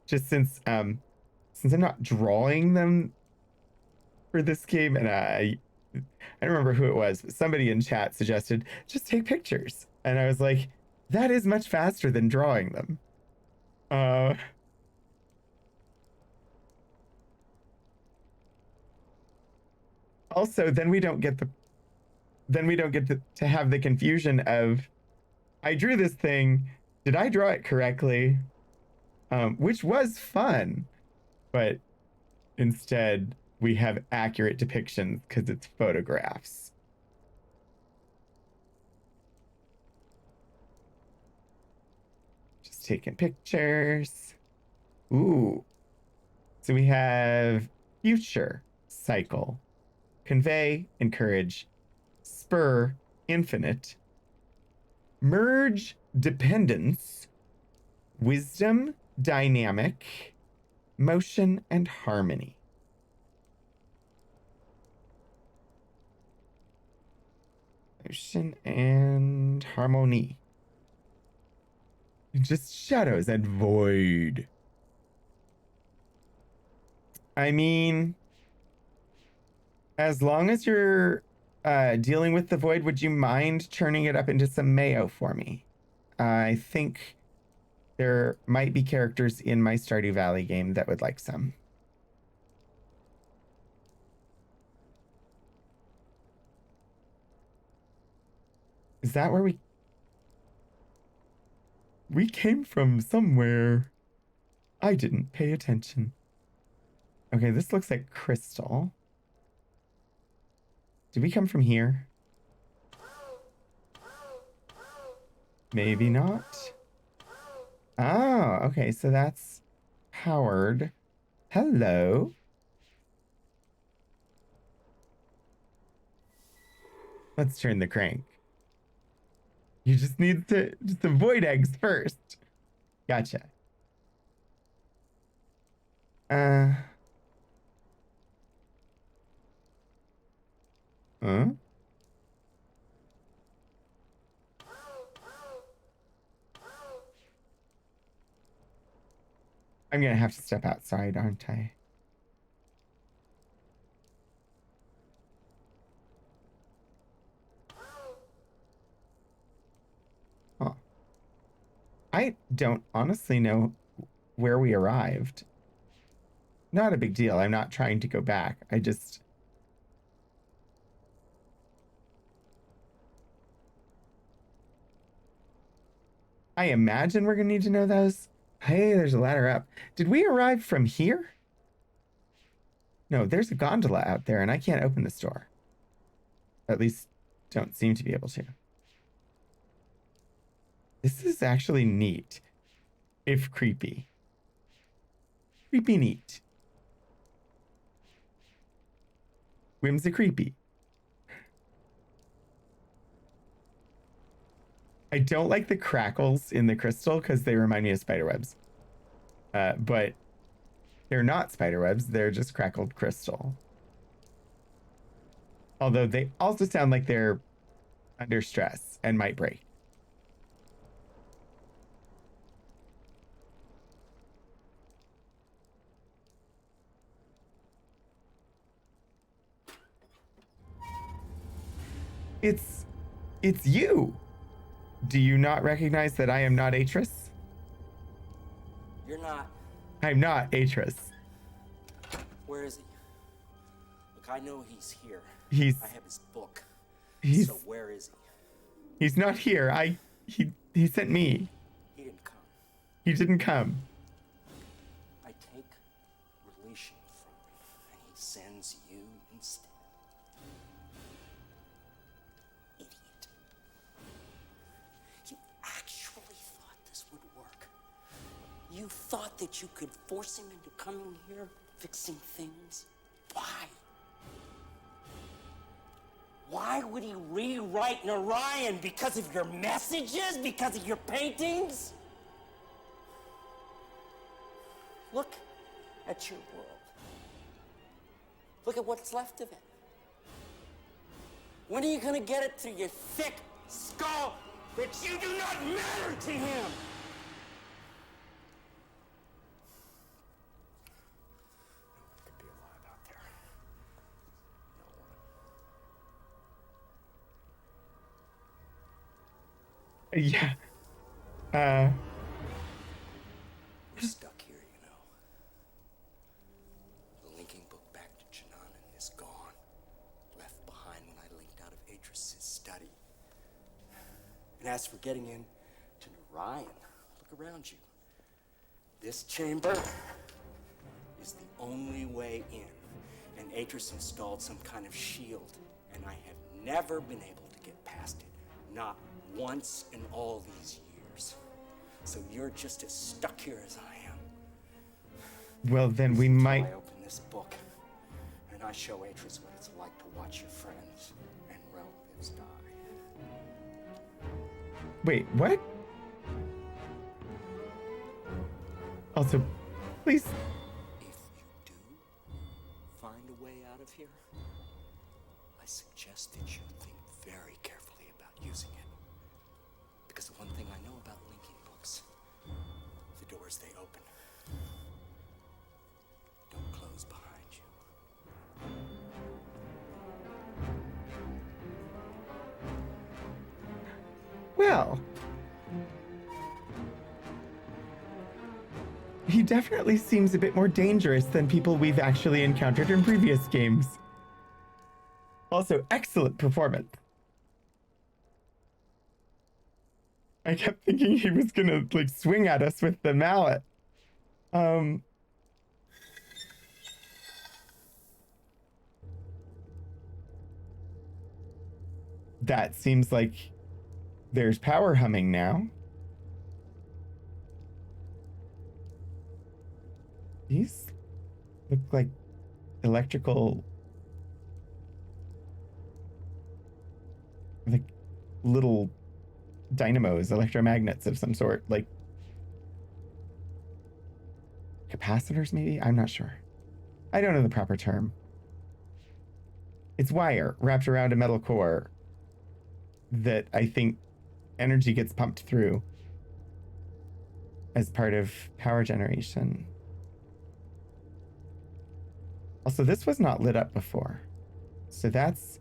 Just since I'm not drawing them for this game, and I don't remember who it was, but somebody in chat suggested just take pictures. And I was like, that is much faster than drawing them. Also, then we don't get to have the confusion of, I drew this thing, did I draw it correctly? Which was fun, but instead we have accurate depictions because it's photographs. Just taking pictures. Ooh. So we have future, cycle, convey, encourage, spur, infinite, merge, dependence, wisdom, dynamic, motion, and harmony. Motion and harmony. Just shadows and void. I mean, as long as you're dealing with the void, would you mind churning it up into some mayo for me? I think there might be characters in my Stardew Valley game that would like some. Is that where we came from somewhere? I didn't pay attention. Okay, this looks like crystal. Did we come from here? Maybe not. Oh, okay, so that's powered. Hello. Let's turn the crank. You just need to just avoid eggs first. Gotcha. Huh? I'm gonna have to step outside, aren't I? Huh. I don't honestly know where we arrived. Not a big deal. I'm not trying to go back. I imagine we're gonna need to know those. Hey, there's a ladder up. Did we arrive from here? No, there's a gondola out there, and I can't open this door. At least, don't seem to be able to. This is actually neat, if creepy. Creepy neat. Whimsy creepy. I don't like the crackles in the crystal because they remind me of spiderwebs. But they're not spiderwebs, they're just crackled crystal. Although they also sound like they're under stress and might break. It's you. Do you not recognize that I am not Atris? You're not. I'm not Atris. Where is he? Look, I know he's here. I have his book. He's So where is he? He's not here. He sent me. He didn't come. He didn't come. I take relation from him, and he sends you instead. Idiot. You actually thought this would work. You thought that you could force him into coming here, fixing things? Why? Why would he rewrite Narayan? Because of your messages? Because of your paintings? Look at your world. Look at what's left of it. When are you gonna get it through your thick skull that you do not matter to him? Could be alive out there. Yeah. We're stuck here, you know. The linking book back to Chinanan is gone. Left behind when I linked out of Atris's study. And as for getting in to Narayan, look around you. This chamber is the only way in. And Atris installed some kind of shield, and I have never been able to get past it. Not once in all these years. So you're just as stuck here as I am. Well, then we might. I open this book, and I show Atris what it's like to watch your friends and relatives die. Wait, what? Also, please. If you do find a way out of here, I suggest that you think very carefully about using it. Because the one thing I know about linking books, the doors they open don't close behind you. Well, he definitely seems a bit more dangerous than people we've actually encountered in previous games. Also, excellent performance. I kept thinking he was gonna, like, swing at us with the mallet. That seems like there's power humming now. These look like electrical, like little dynamos, electromagnets of some sort, like capacitors maybe? I'm not sure. I don't know the proper term. It's wire wrapped around a metal core that I think energy gets pumped through as part of power generation. Also, this was not lit up before. So that's...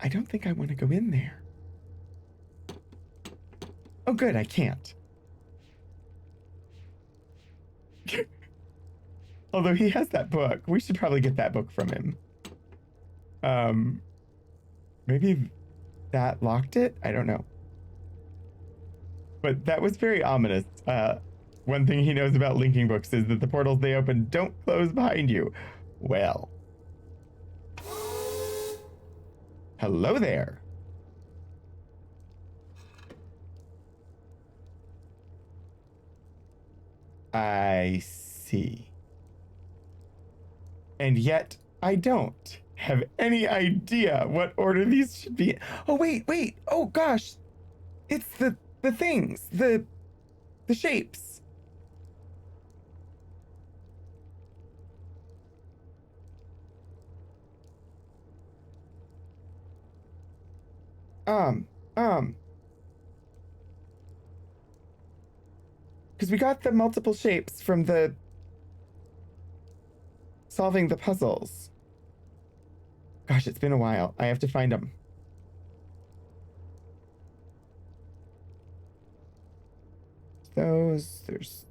I don't think I want to go in there. Oh, good, I can't. Although he has that book. We should probably get that book from him. Maybe that locked it? I don't know. But that was very ominous. one thing he knows about linking books is that the portals they open don't close behind you. Well. Hello there. I see. And yet, I don't have any idea what order these should be. Oh, wait. Oh, gosh. It's the things, the shapes. Um, because we got the multiple shapes from the solving the puzzles. Gosh, it's been a while. I have to find them. There's.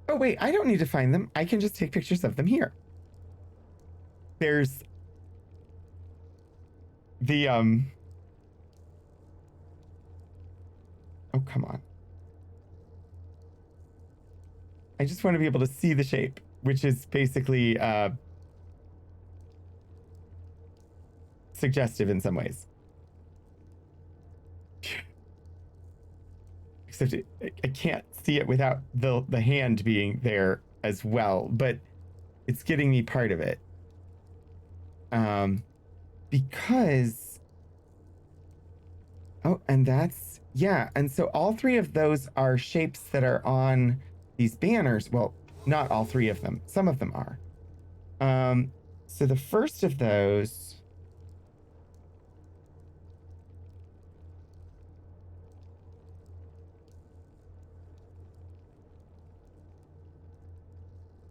Oh, wait, I don't need to find them. I can just take pictures of them here. There's the, oh, come on. I just want to be able to see the shape, which is basically, suggestive in some ways. Except I can't see it without the hand being there as well, but it's getting me part of it. Because, oh, and that's, yeah, and so all three of those are shapes that are on these banners. Well, not all three of them. Some of them are. So the first of those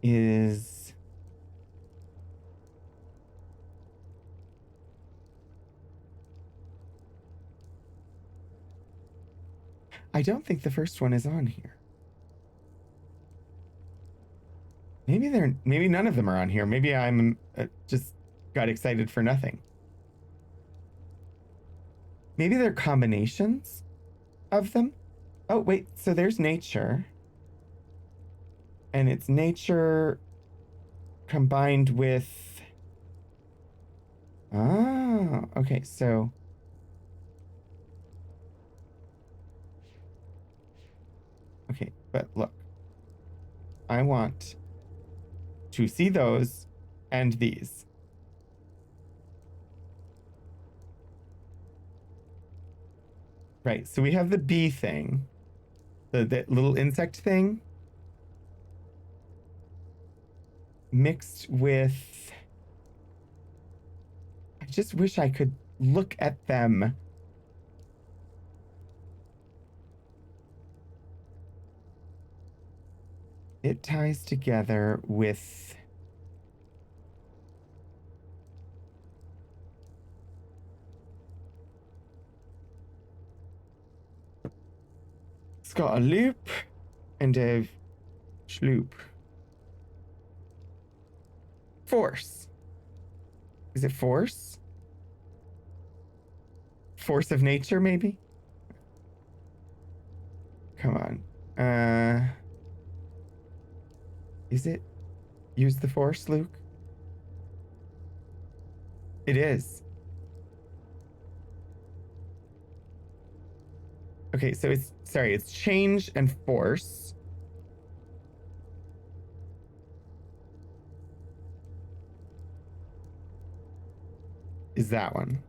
is I don't think the first one is on here. Maybe none of them are on here. Maybe I'm just got excited for nothing. Maybe they're combinations of them. Oh, wait, so there's nature. And it's nature combined with, ah, okay, so okay, but look, I want to see those and these. Right, so we have the bee thing, the little insect thing, mixed with, I just wish I could look at them. It ties together with, it's got a loop and a sloop. Force. Is it force? Force of nature, maybe? Come on. Is it use the force, Luke? It is. Okay, so it's change and force. Is that one.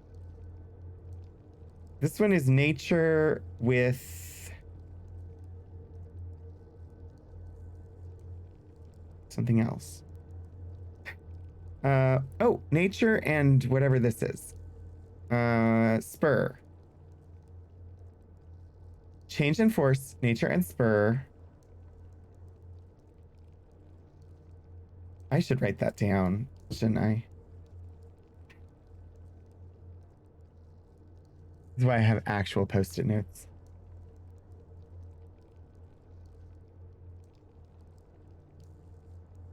This one is nature with something else. Oh, nature and whatever this is. Spur. Change and force, nature and spur. I should write that down, shouldn't I? This is why I have actual post-it notes.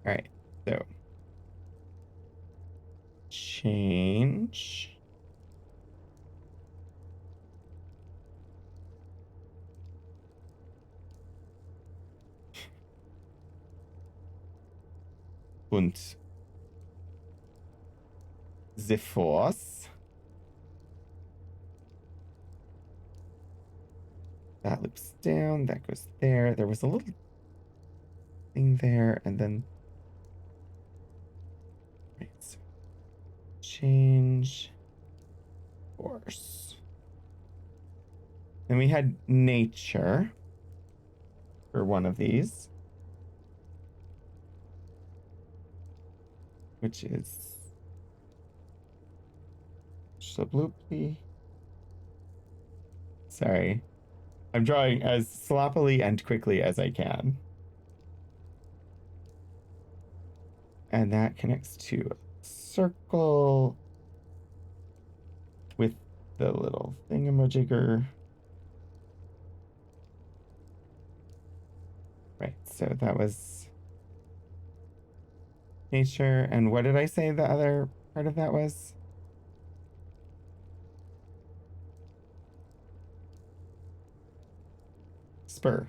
All right, so change. und the force. That loops down, that goes there. There was a little thing there, and then right, so change force. Then we had nature for one of these, which is Shablooply. Sorry. I'm drawing as sloppily and quickly as I can. And that connects to a circle with the little thingamajigger. Right, so that was nature. And what did I say the other part of that was? Spur.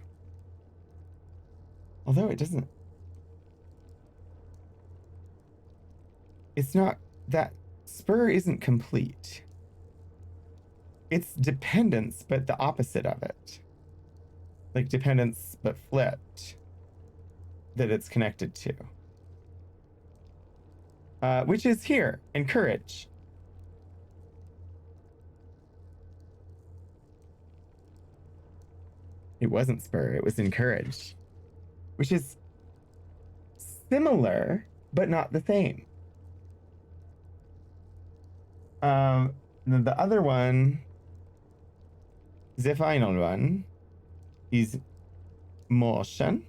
Although it doesn't. It's not that spur isn't complete. It's dependence, but the opposite of it. Like dependence, but flipped. That it's connected to. Which is here, encourage. It wasn't spur, it was encourage. Which is similar, but not the same. The other one, the final one, is motion.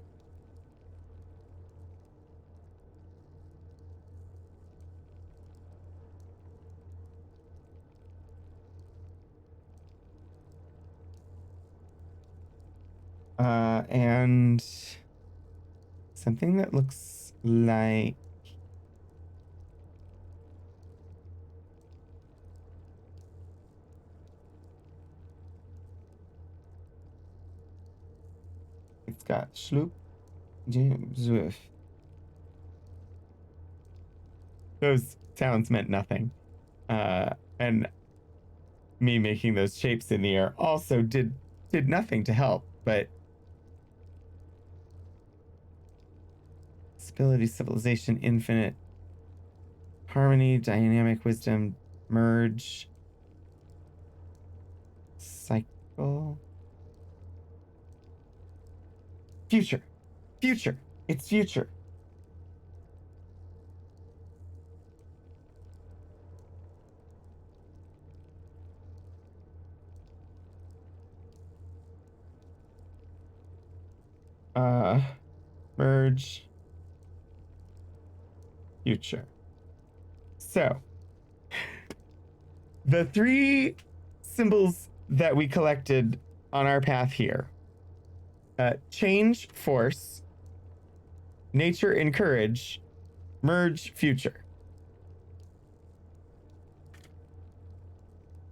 And something that looks like it's got schloop, zwoof. Those sounds meant nothing. And me making those shapes in the air also did nothing to help, but stability, civilization, infinite, harmony, dynamic wisdom, merge, cycle, future, it's future. Merge, future. So the three symbols that we collected on our path here, change, force, nature, encourage, merge, future.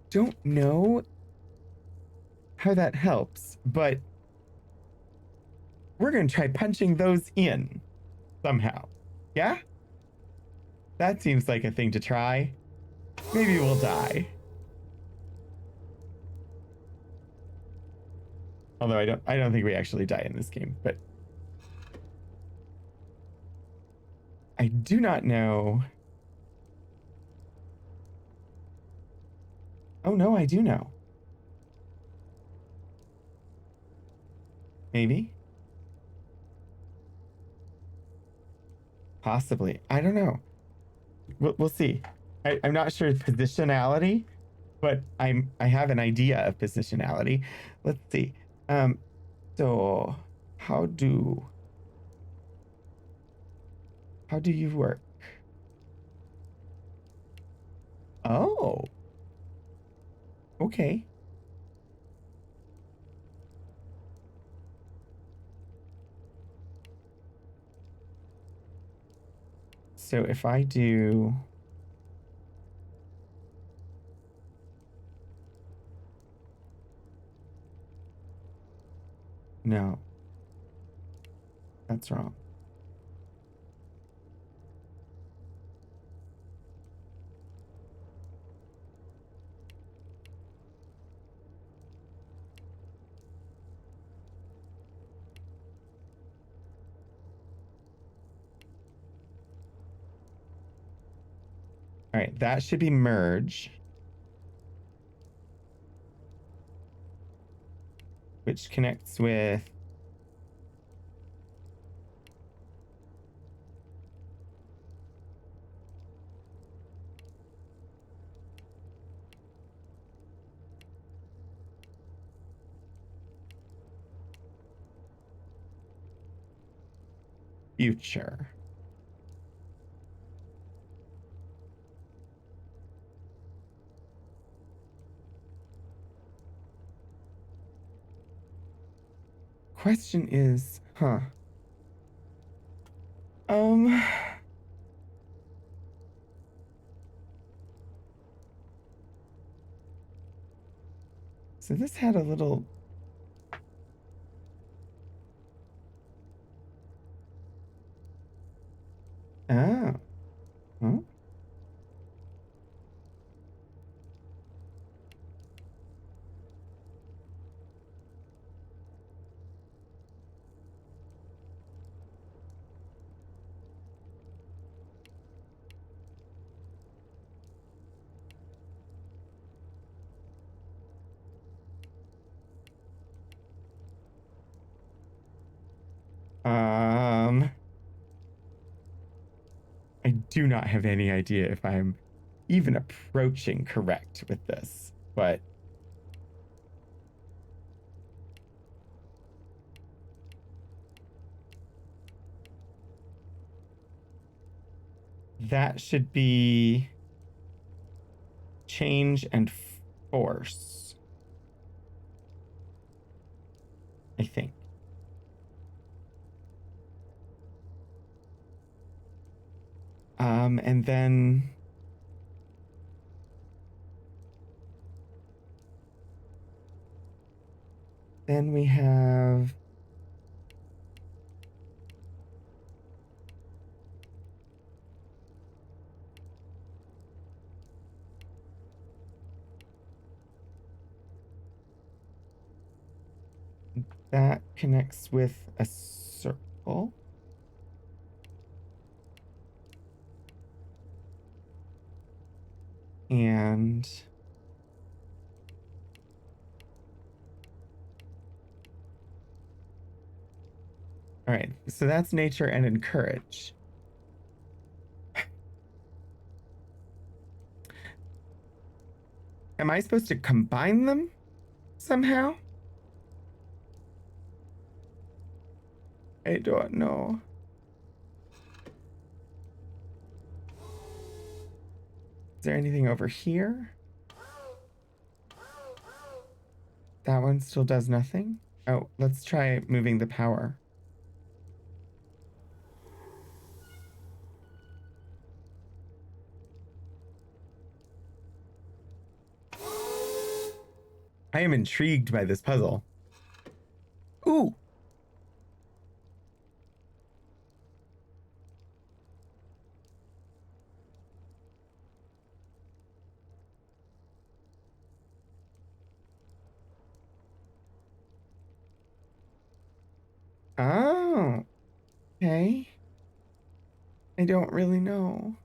Don't know how that helps, but we're going to try punching those in somehow. Yeah? That seems like a thing to try. Maybe we'll die. Although I don't think we actually die in this game, but I do not know. Oh no, I do know. Maybe. Possibly. I don't know. We'll see. I'm not sure positionality, but I have an idea of positionality. Let's see. So how do you work? Oh. Okay. So if I do no, that's wrong. All right, that should be merge, which connects with future. Question is, um, so this had a little, oh, huh? Um, I do not have any idea if I'm even approaching correct with this, but that should be change and force, I think. And then we have that connects with a circle. And all right, so that's nature and encourage. Am I supposed to combine them somehow? I don't know. Is there anything over here? That one still does nothing. Oh, let's try moving the power. I am intrigued by this puzzle. Ooh. Oh, okay. I don't really know.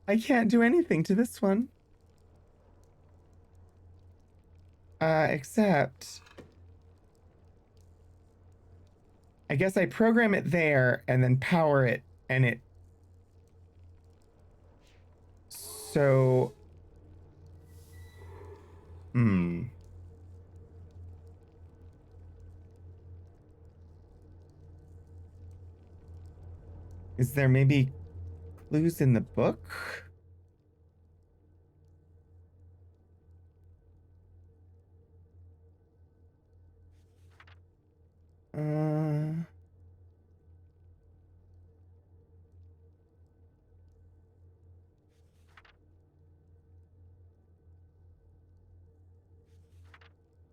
I can't do anything to this one. Except I guess I program it there and then power it and it. So, hmm. Is there maybe clues in the book? Uh,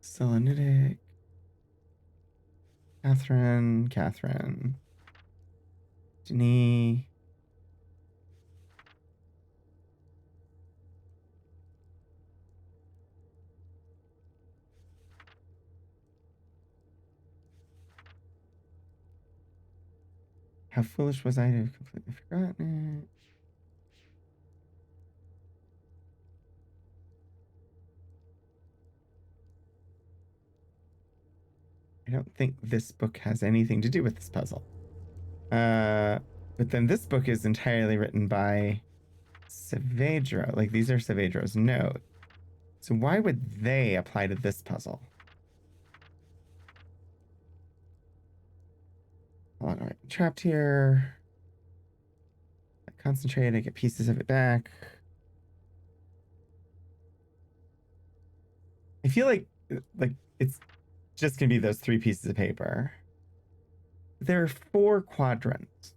Selenitic. Catherine. Denis. How foolish was I to have completely forgotten it? I don't think this book has anything to do with this puzzle. But then this book is entirely written by Saavedra. Like, these are Saavedra's notes. So why would they apply to this puzzle? Hold on, right. Trapped here. I concentrate, I get pieces of it back. I feel like it's just gonna be those 3 pieces of paper. There are 4 quadrants.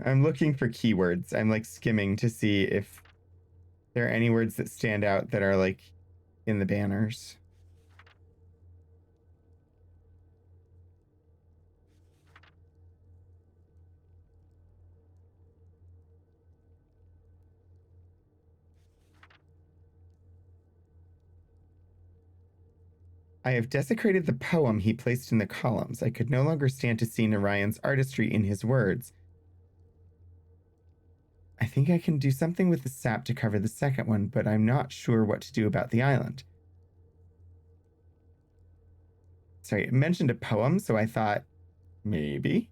I'm looking for keywords. I'm like skimming to see if there are any words that stand out that are like in the banners. I have desecrated the poem he placed in the columns. I could no longer stand to see Narayan's artistry in his words. I think I can do something with the sap to cover the second one, but I'm not sure what to do about the island. Sorry, it mentioned a poem, so I thought maybe.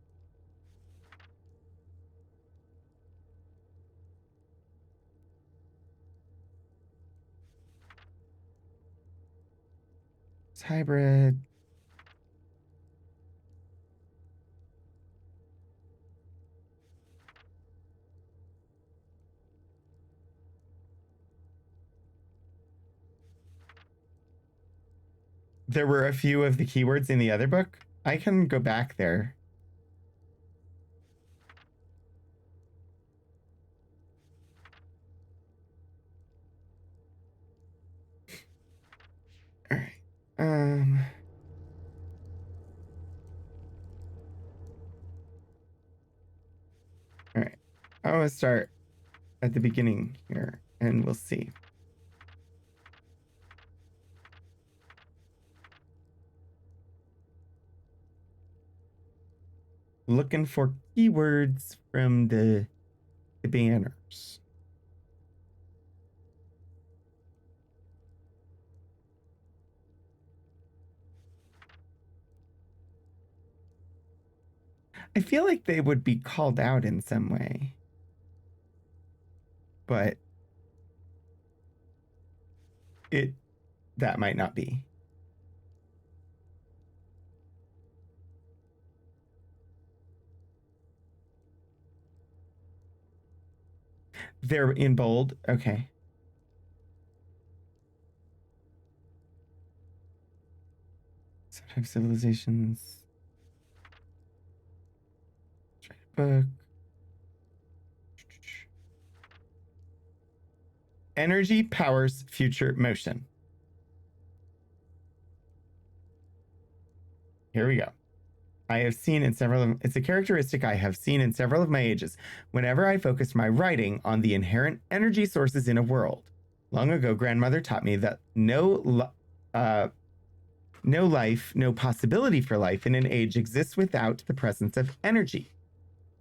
It's hybrid. There were a few of the keywords in the other book. I can go back there. All right. All right. I want to start at the beginning here, and we'll see. Looking for keywords from the banners. I feel like they would be called out in some way. But that might not be. They're in bold. Okay. Sometimes civilizations. Book. Energy powers future motion. Here we go. I have seen in several, it's a characteristic I have seen in several of my ages, whenever I focused my writing on the inherent energy sources in a world. Long ago, grandmother taught me that no life, no possibility for life in an age exists without the presence of energy.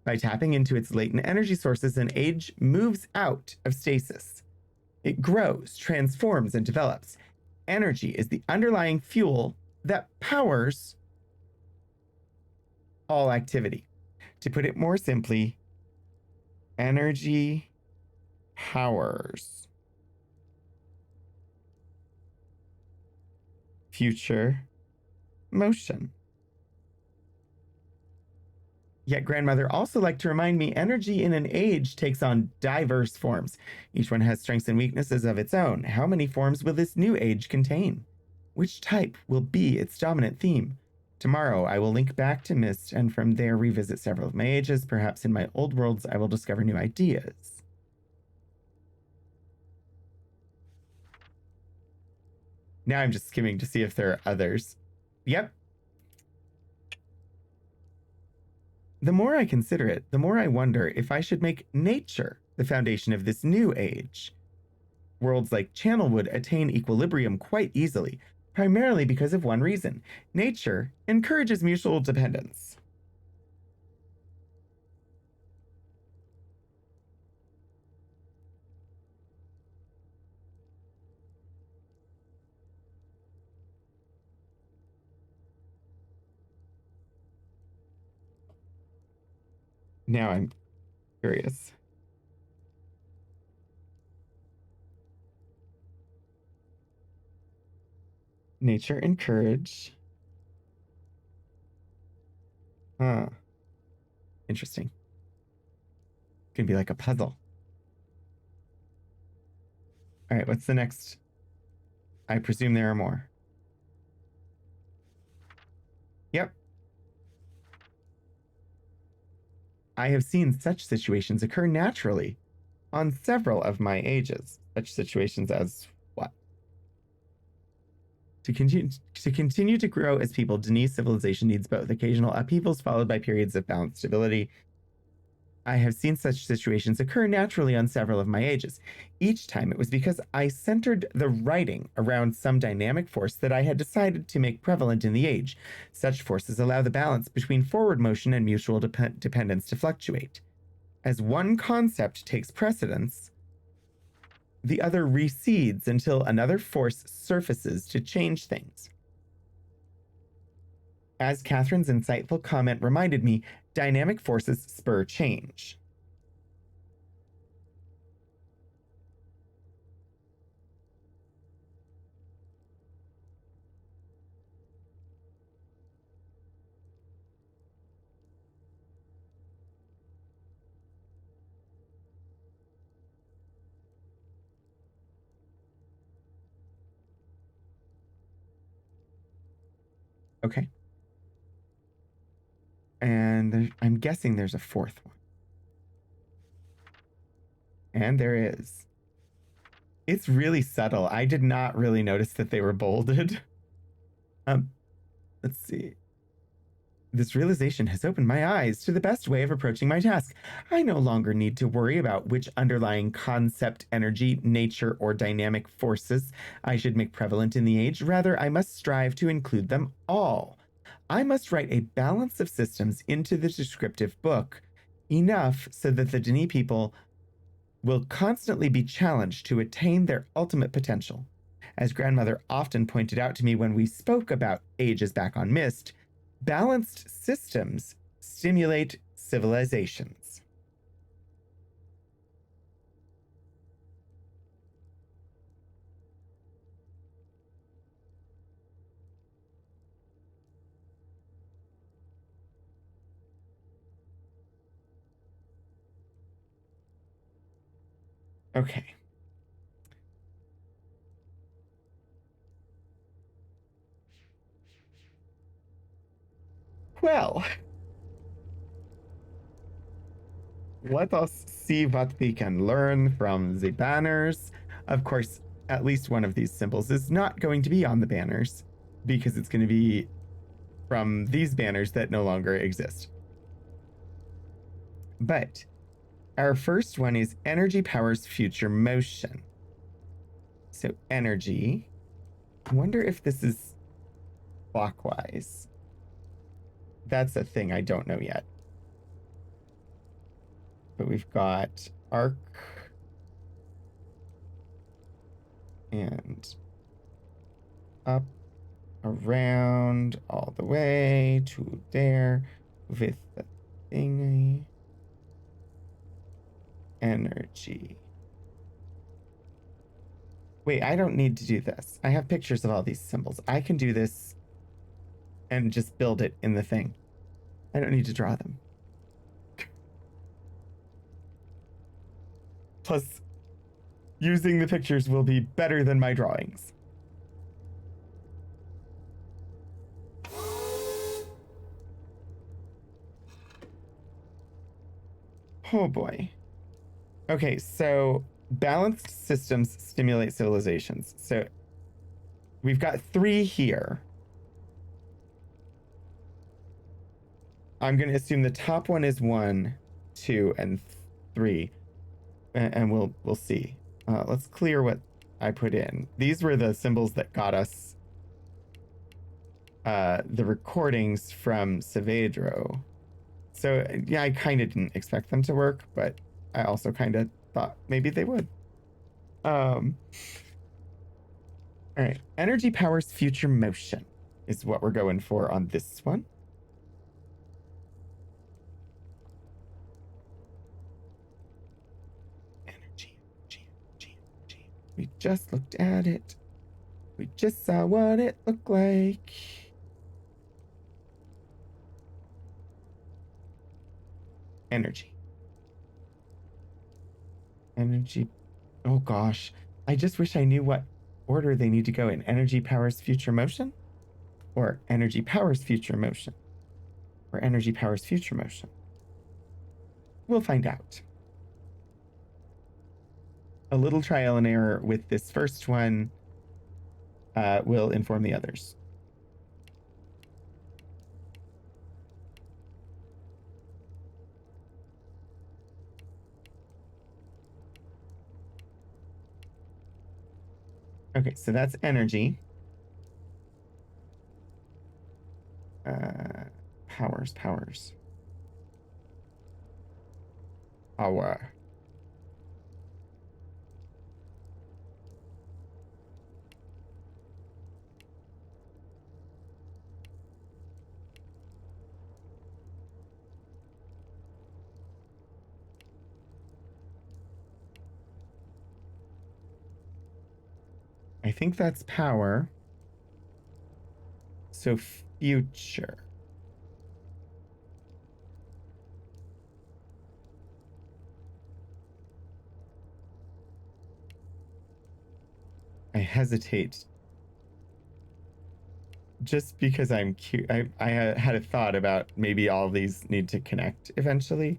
By tapping into its latent energy sources, an age moves out of stasis. It grows, transforms, and develops. Energy is the underlying fuel that powers all activity. To put it more simply, energy powers future motion. Yet grandmother also liked to remind me energy in an age takes on diverse forms. Each one has strengths and weaknesses of its own. How many forms will this new age contain? Which type will be its dominant theme? Tomorrow, I will link back to Myst and from there revisit several of my ages. Perhaps in my old worlds, I will discover new ideas. Now I'm just skimming to see if there are others. Yep. The more I consider it, the more I wonder if I should make nature the foundation of this new age. Worlds like Channel would attain equilibrium quite easily, primarily because of one reason. Nature encourages mutual dependence. Now I'm curious. Nature encourage. Huh. Interesting. Could be like a puzzle. All right, what's the next? I presume there are more. Yep. I have seen such situations occur naturally on several of my ages. Such situations as what? To continue to grow as people, Denise civilization needs both occasional upheavals followed by periods of balanced stability. I have seen such situations occur naturally on several of my ages. Each time it was because I centered the writing around some dynamic force that I had decided to make prevalent in the age. Such forces allow the balance between forward motion and mutual dependence to fluctuate. As one concept takes precedence, the other recedes until another force surfaces to change things. As Catherine's insightful comment reminded me, dynamic forces spur change. Okay. And I'm guessing there's a fourth one. And there is. It's really subtle. I did not really notice that they were bolded. Let's see. This realization has opened my eyes to the best way of approaching my task. I no longer need to worry about which underlying concept, energy, nature, or dynamic forces I should make prevalent in the age. Rather, I must strive to include them all. I must write a balance of systems into the descriptive book, enough so that the Denis people will constantly be challenged to attain their ultimate potential. As grandmother often pointed out to me when we spoke about ages back on Myst, balanced systems stimulate civilizations. Okay. Well, let us see what we can learn from the banners. Of course, at least one of these symbols is not going to be on the banners because it's going to be from these banners that no longer exist. But our first one is energy powers future motion. So energy. I wonder if this is clockwise. That's a thing I don't know yet. But we've got arc and up, around, all the way to there with the thingy. Energy. Wait, I don't need to do this. I have pictures of all these symbols. I can do this and just build it in the thing. I don't need to draw them. Plus, using the pictures will be better than my drawings. Oh boy. Okay, so balanced systems stimulate civilizations. So we've got 3 here. I'm going to assume the top one is 1, 2, and 3, and we'll see. Let's clear what I put in. These were the symbols that got us the recordings from Saavedro. So yeah, I kind of didn't expect them to work, but I also kind of thought maybe they would. All right, energy powers future motion is what we're going for on this one. Energy. We just looked at it. We just saw what it looked like. Energy. Oh gosh. I just wish I knew what order they need to go in. Energy powers future motion? Or energy powers future motion? Or energy powers future motion? We'll find out. A little trial and error with this first one will inform the others. Okay, so that's energy. Powers. Power. I think that's power. So future. I hesitate just because I'm cute. I had a thought about maybe all these need to connect eventually.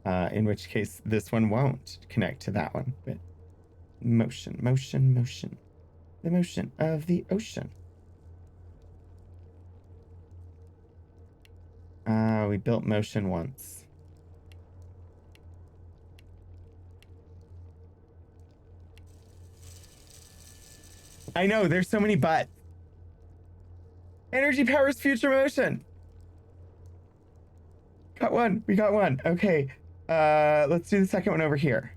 In which case this one won't connect to that one. But motion. The motion of the ocean. We built motion once. I know, there's so many buts. Energy powers future motion. Got one. We got one. Okay. Let's do the second one over here.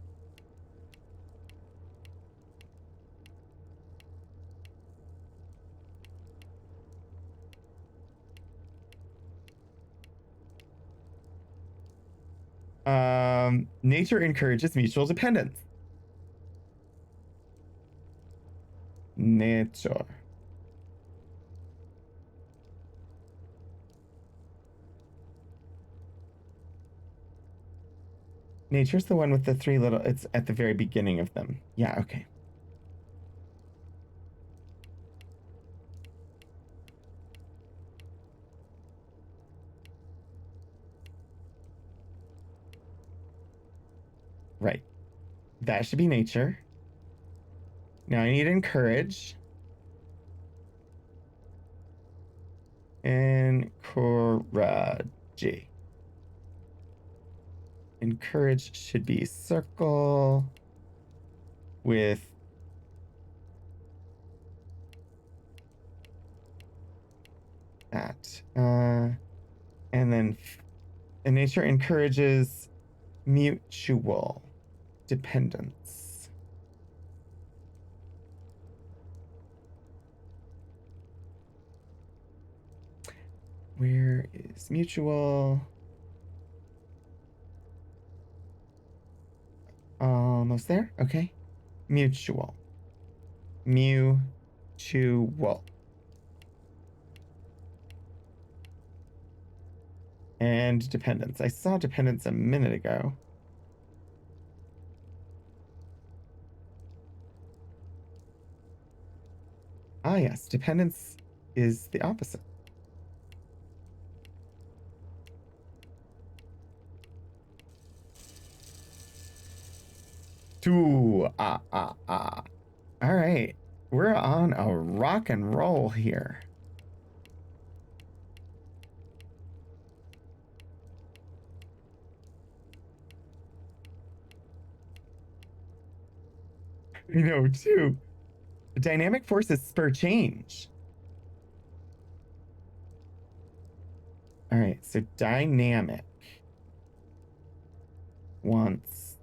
Nature encourages mutual dependence. Nature. Nature's the one with the 3 little, it's at the very beginning of them. Yeah, okay. Right. That should be nature. Now I need encourage. Encourage. Encourage should be circle with that. And then nature encourages mutual dependence. Where is mutual? Almost there. Okay. Mutual. And dependence. I saw dependence a minute ago. Ah, yes. Dependence is the opposite. Two. All right. We're on a rock and roll here. You know, too. Dynamic forces spur change. All right, so dynamic wants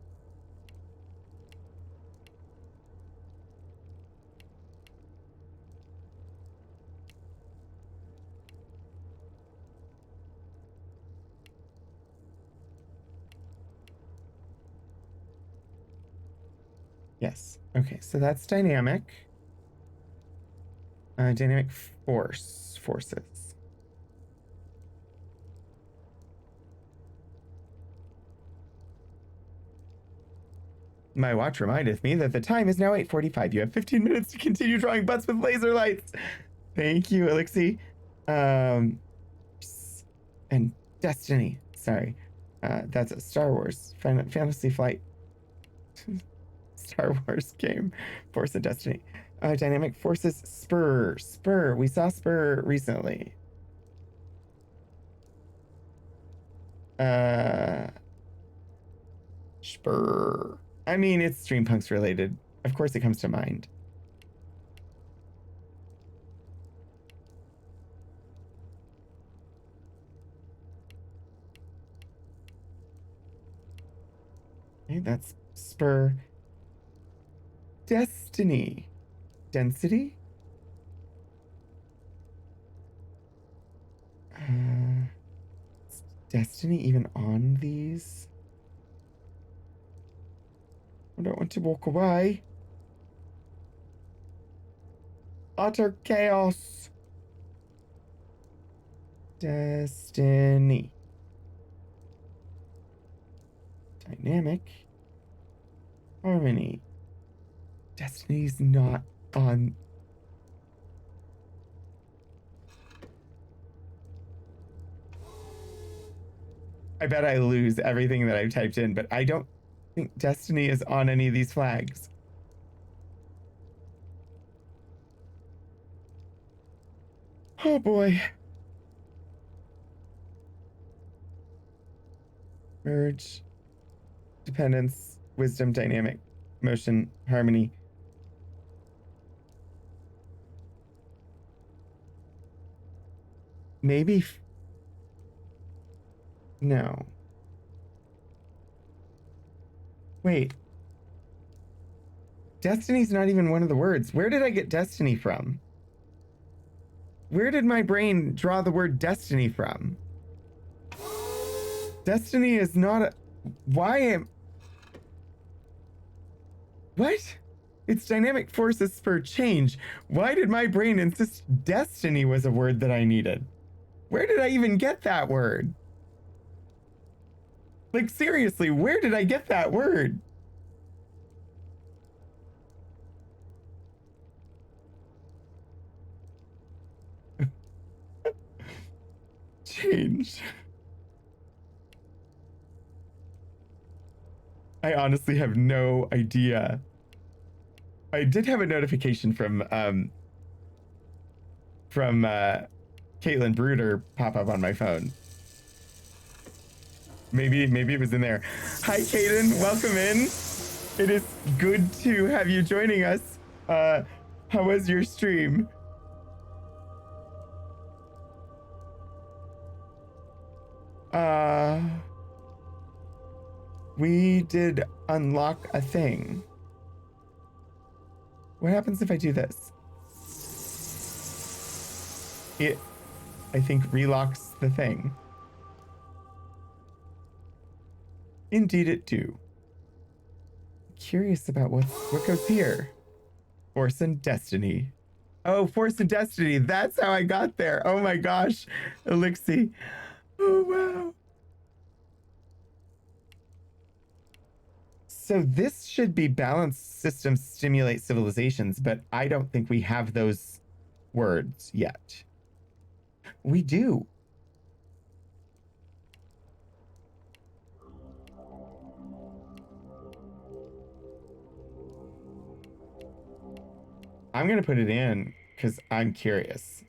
yes. Okay, so that's dynamic. Dynamic forces. My watch remindeth me that the time is now 8:45. You have 15 minutes to continue drawing butts with laser lights. Thank you, Elixir. And Destiny. Sorry. That's a Star Wars Fantasy Flight Star Wars game. Force and Destiny. Dynamic forces spur. Spur. We saw spur recently. Spur. I mean, it's Streampunks related. Of course it comes to mind. Okay, that's spur. Destiny. Density? Is Destiny even on these? I don't want to walk away. Utter chaos. Destiny. Dynamic. Harmony. Destiny's not on. I bet I lose everything that I've typed in, but I don't think Destiny is on any of these flags. Oh boy. Merge. Dependence. Wisdom. Dynamic. Motion. Harmony. Maybe. No. Wait. Destiny's not even one of the words. Where did I get destiny from? Where did my brain draw the word destiny from? Destiny is not a. Why am. What? It's dynamic forces for change. Why did my brain insist destiny was a word that I needed? Where did I even get that word? Like, seriously, where did I get that word? Change. I honestly have no idea. I did have a notification from Caitlin Bruder pop up on my phone. Maybe it was in there. Hi, Caitlin. Welcome in. It is good to have you joining us. How was your stream? We did unlock a thing. What happens if I do this? It, I think, relocks the thing. Indeed it do. Curious about what goes here. Force and Destiny. Oh, Force and Destiny. That's how I got there. Oh my gosh. Elixir. Oh, wow. So this should be balanced systems stimulate civilizations, but I don't think we have those words yet. We do. I'm going to put it in because I'm curious.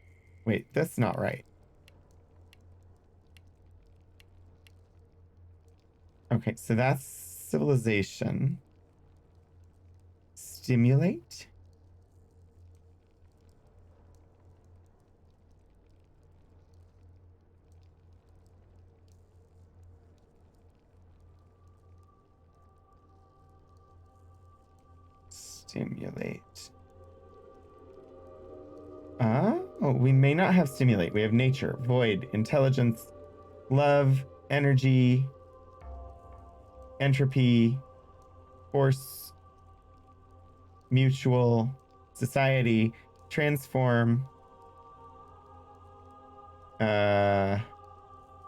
Wait, that's not right. Okay, so that's civilization. Stimulate? Stimulate. Oh, we may not have stimulate. We have nature, void, intelligence, love, energy, entropy, force, mutual, society, transform,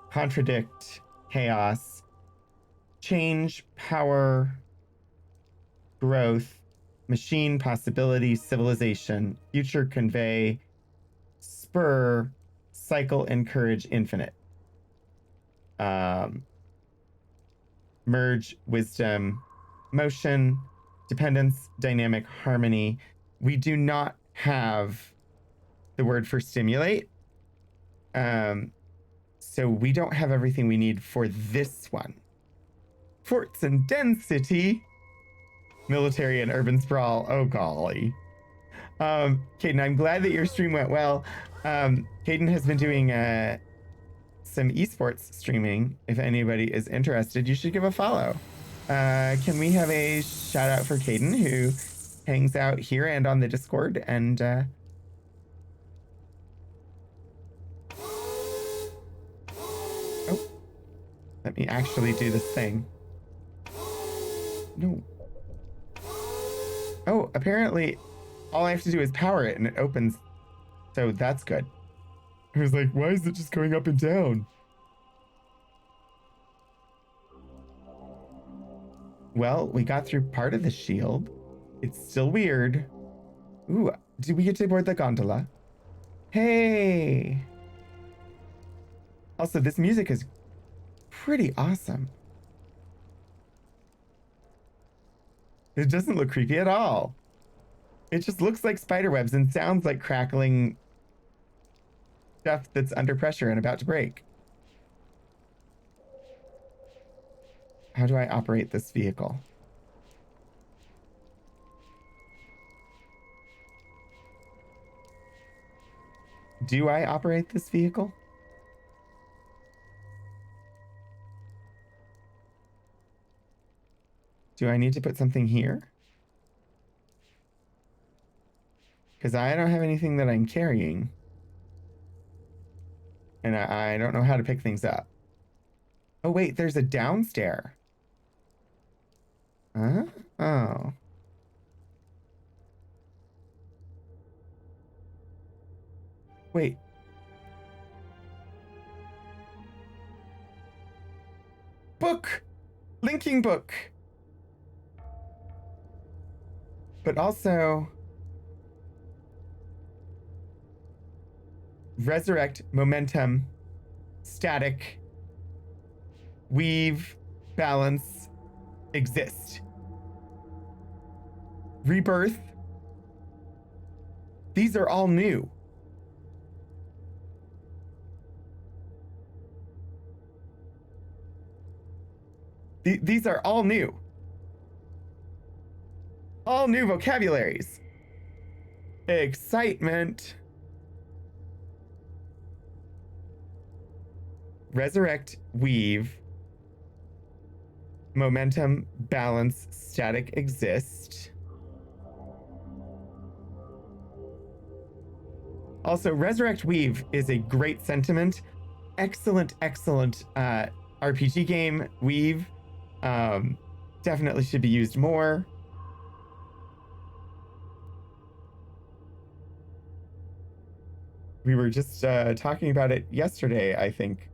contradict, chaos, change, power, growth, machine, possibility, civilization, future, convey, spur, cycle, encourage, infinite. Merge, wisdom, motion, dependence, dynamic, harmony. We do not have the word for stimulate. So we don't have everything we need for this one. Forts and density, military and urban sprawl. Oh, golly. Caden, I'm glad that your stream went well. Caden has been doing some esports streaming. If anybody is interested, you should give a follow. Can we have a shout out for Caden, who hangs out here and on the Discord? And oh, let me actually do this thing. No. Oh, apparently all I have to do is power it and it opens. So that's good. I was like, why is it just going up and down? Well, we got through part of the shield. It's still weird. Ooh, did we get to board the gondola? Hey! Also, this music is pretty awesome. It doesn't look creepy at all. It just looks like spider webs and sounds like crackling stuff that's under pressure and about to break. How do I operate this vehicle? Do I operate this vehicle? Do I need to put something here? Because I don't have anything that I'm carrying. And I don't know how to pick things up. Oh, wait, there's a downstair. Huh? Oh. Wait. Book! Linking book! But also... resurrect, momentum, static, weave, balance, exist. Rebirth. These are all new. These are all new. All new vocabularies. Excitement. Resurrect, weave, momentum, balance, static, exist. Also, resurrect, weave is a great sentiment. Excellent, excellent RPG game. Weave definitely should be used more. We were just talking about it yesterday, I think,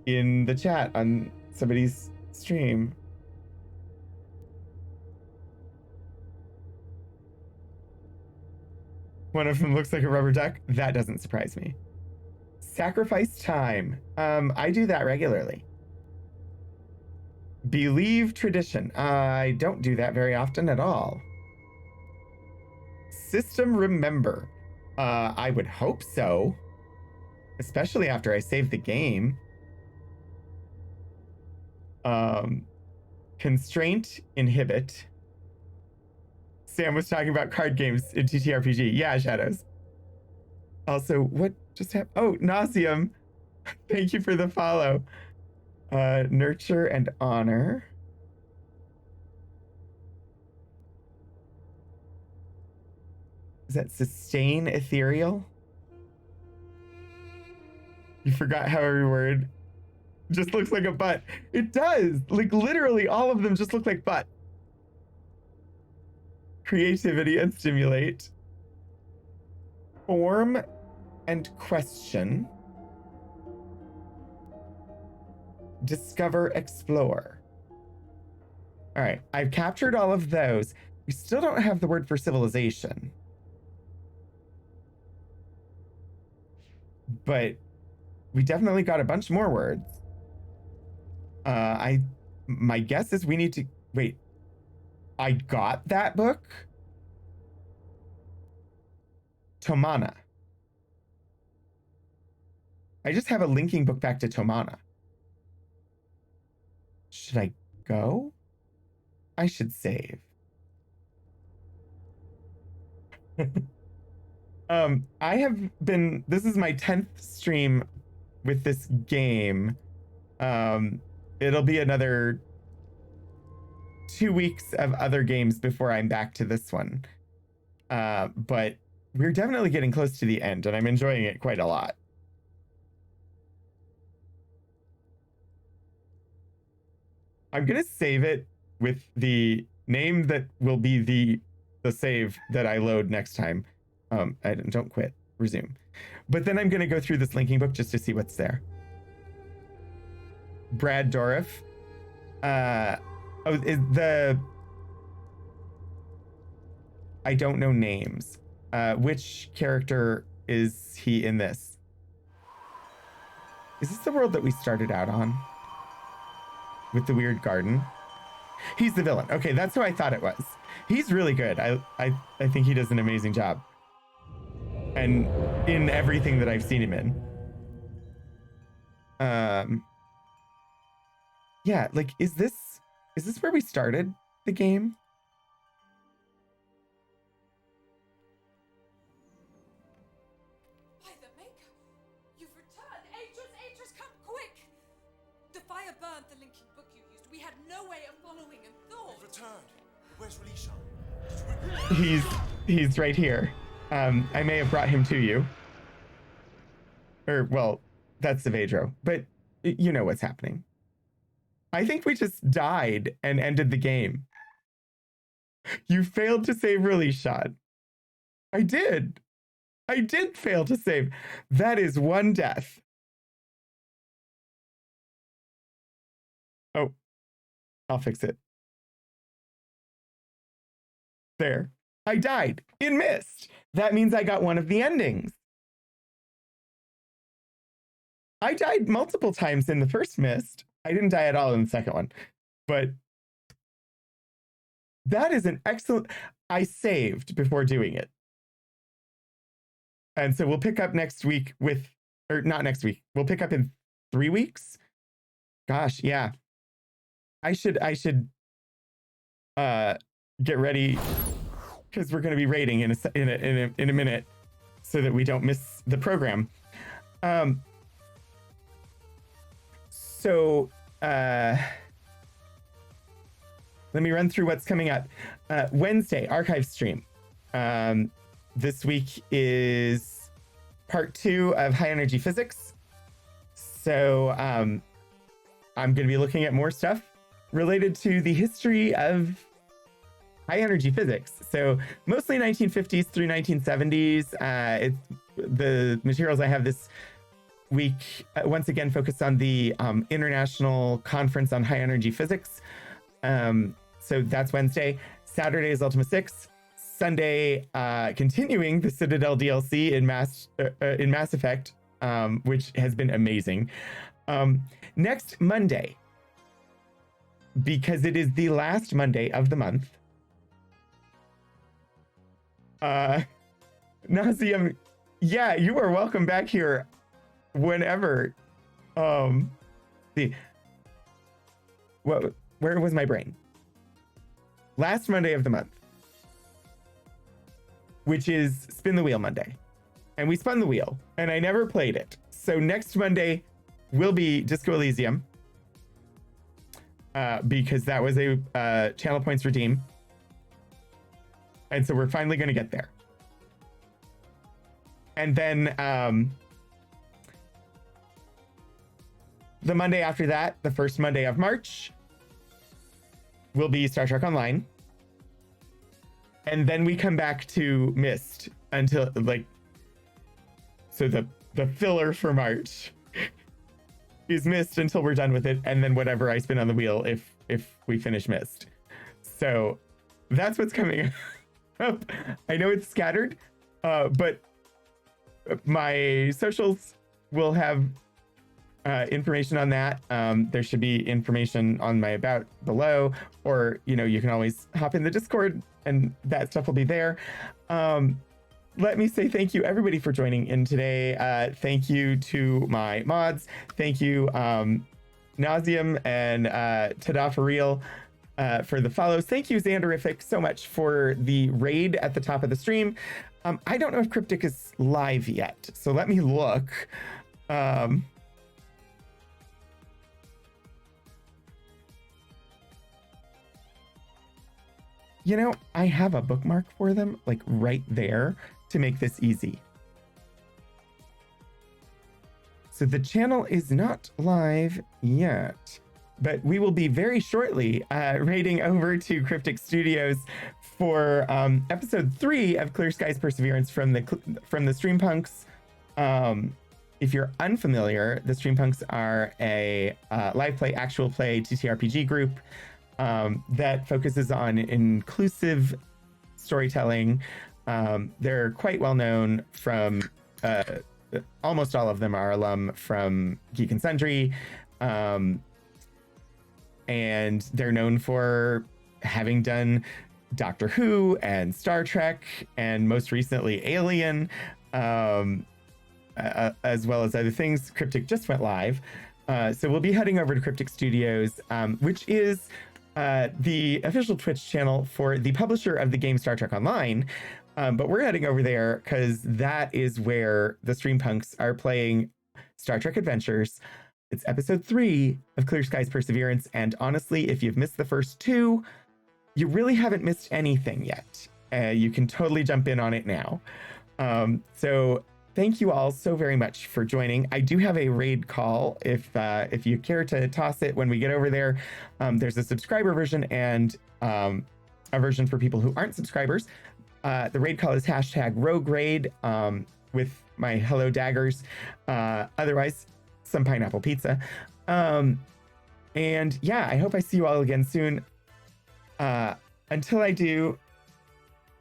in the chat on somebody's stream. One of them looks like a rubber duck. That doesn't surprise me. Sacrifice time. I do that regularly. Believe tradition. I don't do that very often at all. system remember? I would hope so. Especially after I save the game. Constraint, inhibit. Sam was talking about card games in TTRPG. Yeah, Shadows. Also, what just happened? Oh, Nauseum. Thank you for the follow. Nurture and honor. Is that sustain ethereal? You forgot how every word just looks like a butt. It does. Like literally all of them just look like butt. Creativity and stimulate. Form and question. Discover, explore. All right, I've captured all of those. We still don't have the word for civilization. But we definitely got a bunch more words. My guess is we need to wait. I got that book. Tomana. I just have a linking book back to Tomana. Should I go? I should save. I have been, this is my 10th stream with this game. It'll be another 2 weeks of other games before I'm back to this one. But we're definitely getting close to the end, and I'm enjoying it quite a lot. I'm gonna save it with the name that will be the save that I load next time. I don't quit, resume. But then I'm gonna go through this linking book just to see what's there. Brad Dourif. Is the I don't know names. Which character is he in this? Is this the world that we started out on? With the weird garden? He's the villain. Okay, that's who I thought it was. He's really good. I think he does an amazing job. And in everything that I've seen him in. Yeah, like, is this where we started the game? By the Maker, you've returned. Atris, come quick! The fire burned the linking book you used. We had no way of following and thought. We've returned. Where's Relisha? He's right here. I may have brought him to you. Or, well, that's Savedro, but you know what's happening. I think we just died and ended the game. You failed to save release shot. I did fail to save. That is one death. Oh, I'll fix it. There. I died in Myst. That means I got one of the endings. I died multiple times in the first Myst. I didn't die at all in the second one. But that is an excellent... I saved before doing it. And so we'll pick up next week with... Or not next week. We'll pick up in 3 weeks. Gosh, yeah. I should get ready because we're going to be raiding in a minute so that we don't miss the program. So let me run through what's coming up. Wednesday, archive stream. This week is part 2 of high energy physics. So I'm going to be looking at more stuff related to the history of high energy physics. So mostly 1950s through 1970s. The materials I have this week once again focus on the International Conference on High Energy Physics. So that's Wednesday. Saturday is Ultima 6. Sunday, continuing the Citadel DLC in Mass Effect, which has been amazing. Next Monday, because it is the last Monday of the month, Nauseum, yeah, you are welcome back here whenever. See, where was my brain? Last Monday of the month, which is Spin the Wheel Monday. And we spun the wheel, and I never played it. So next Monday will be Disco Elysium, because that was a channel points redeem. And so we're finally going to get there. And then the Monday after that, the first Monday of March, will be Star Trek Online. And then we come back to Myst until, like, so the filler for March is Myst until we're done with it, and then whatever I spin on the wheel if we finish Myst. So that's what's coming up. I know it's scattered, but my socials will have information on that. There should be information on my about below, or you can always hop in the Discord and that stuff will be there. Let me say thank you everybody for joining in today. Thank you to my mods. Thank you Nauseum and Tada for Real for the follows. Thank you Xanderific so much for the raid at the top of the stream. I don't know if Cryptic is live yet, so let me look. I have a bookmark for them, like right there, to make this easy. So the channel is not live yet, but we will be very shortly raiding over to Cryptic Studios for episode 3 of Clear Skies Perseverance from the Streampunks. If you're unfamiliar, the Streampunks are a live play, actual play TTRPG group that focuses on inclusive storytelling. They're quite well known from, almost all of them are alum from Geek and Sundry. And they're known for having done Doctor Who and Star Trek, and most recently Alien, as well as other things. Cryptic just went live. So we'll be heading over to Cryptic Studios, which is the official Twitch channel for the publisher of the game Star Trek Online. But we're heading over there because that is where the Streampunks are playing Star Trek Adventures. It's episode 3 of Clear Skies Perseverance. And honestly, if you've missed the first 2, you really haven't missed anything yet. You can totally jump in on it now. So thank you all so very much for joining. I do have a raid call if you care to toss it when we get over there. There's a subscriber version and a version for people who aren't subscribers. The raid call is #RogueRaid with my hello daggers. Otherwise, some pineapple pizza. And yeah, I hope I see you all again soon. Until I do,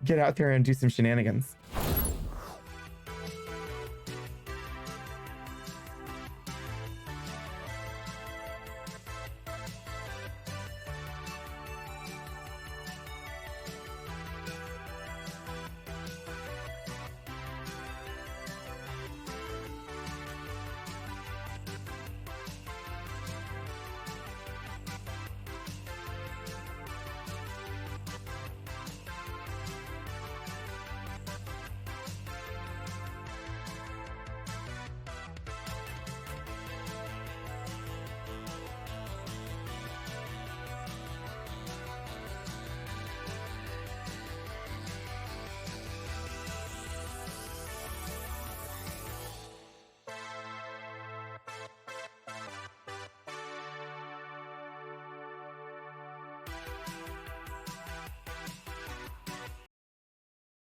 get out there and do some shenanigans.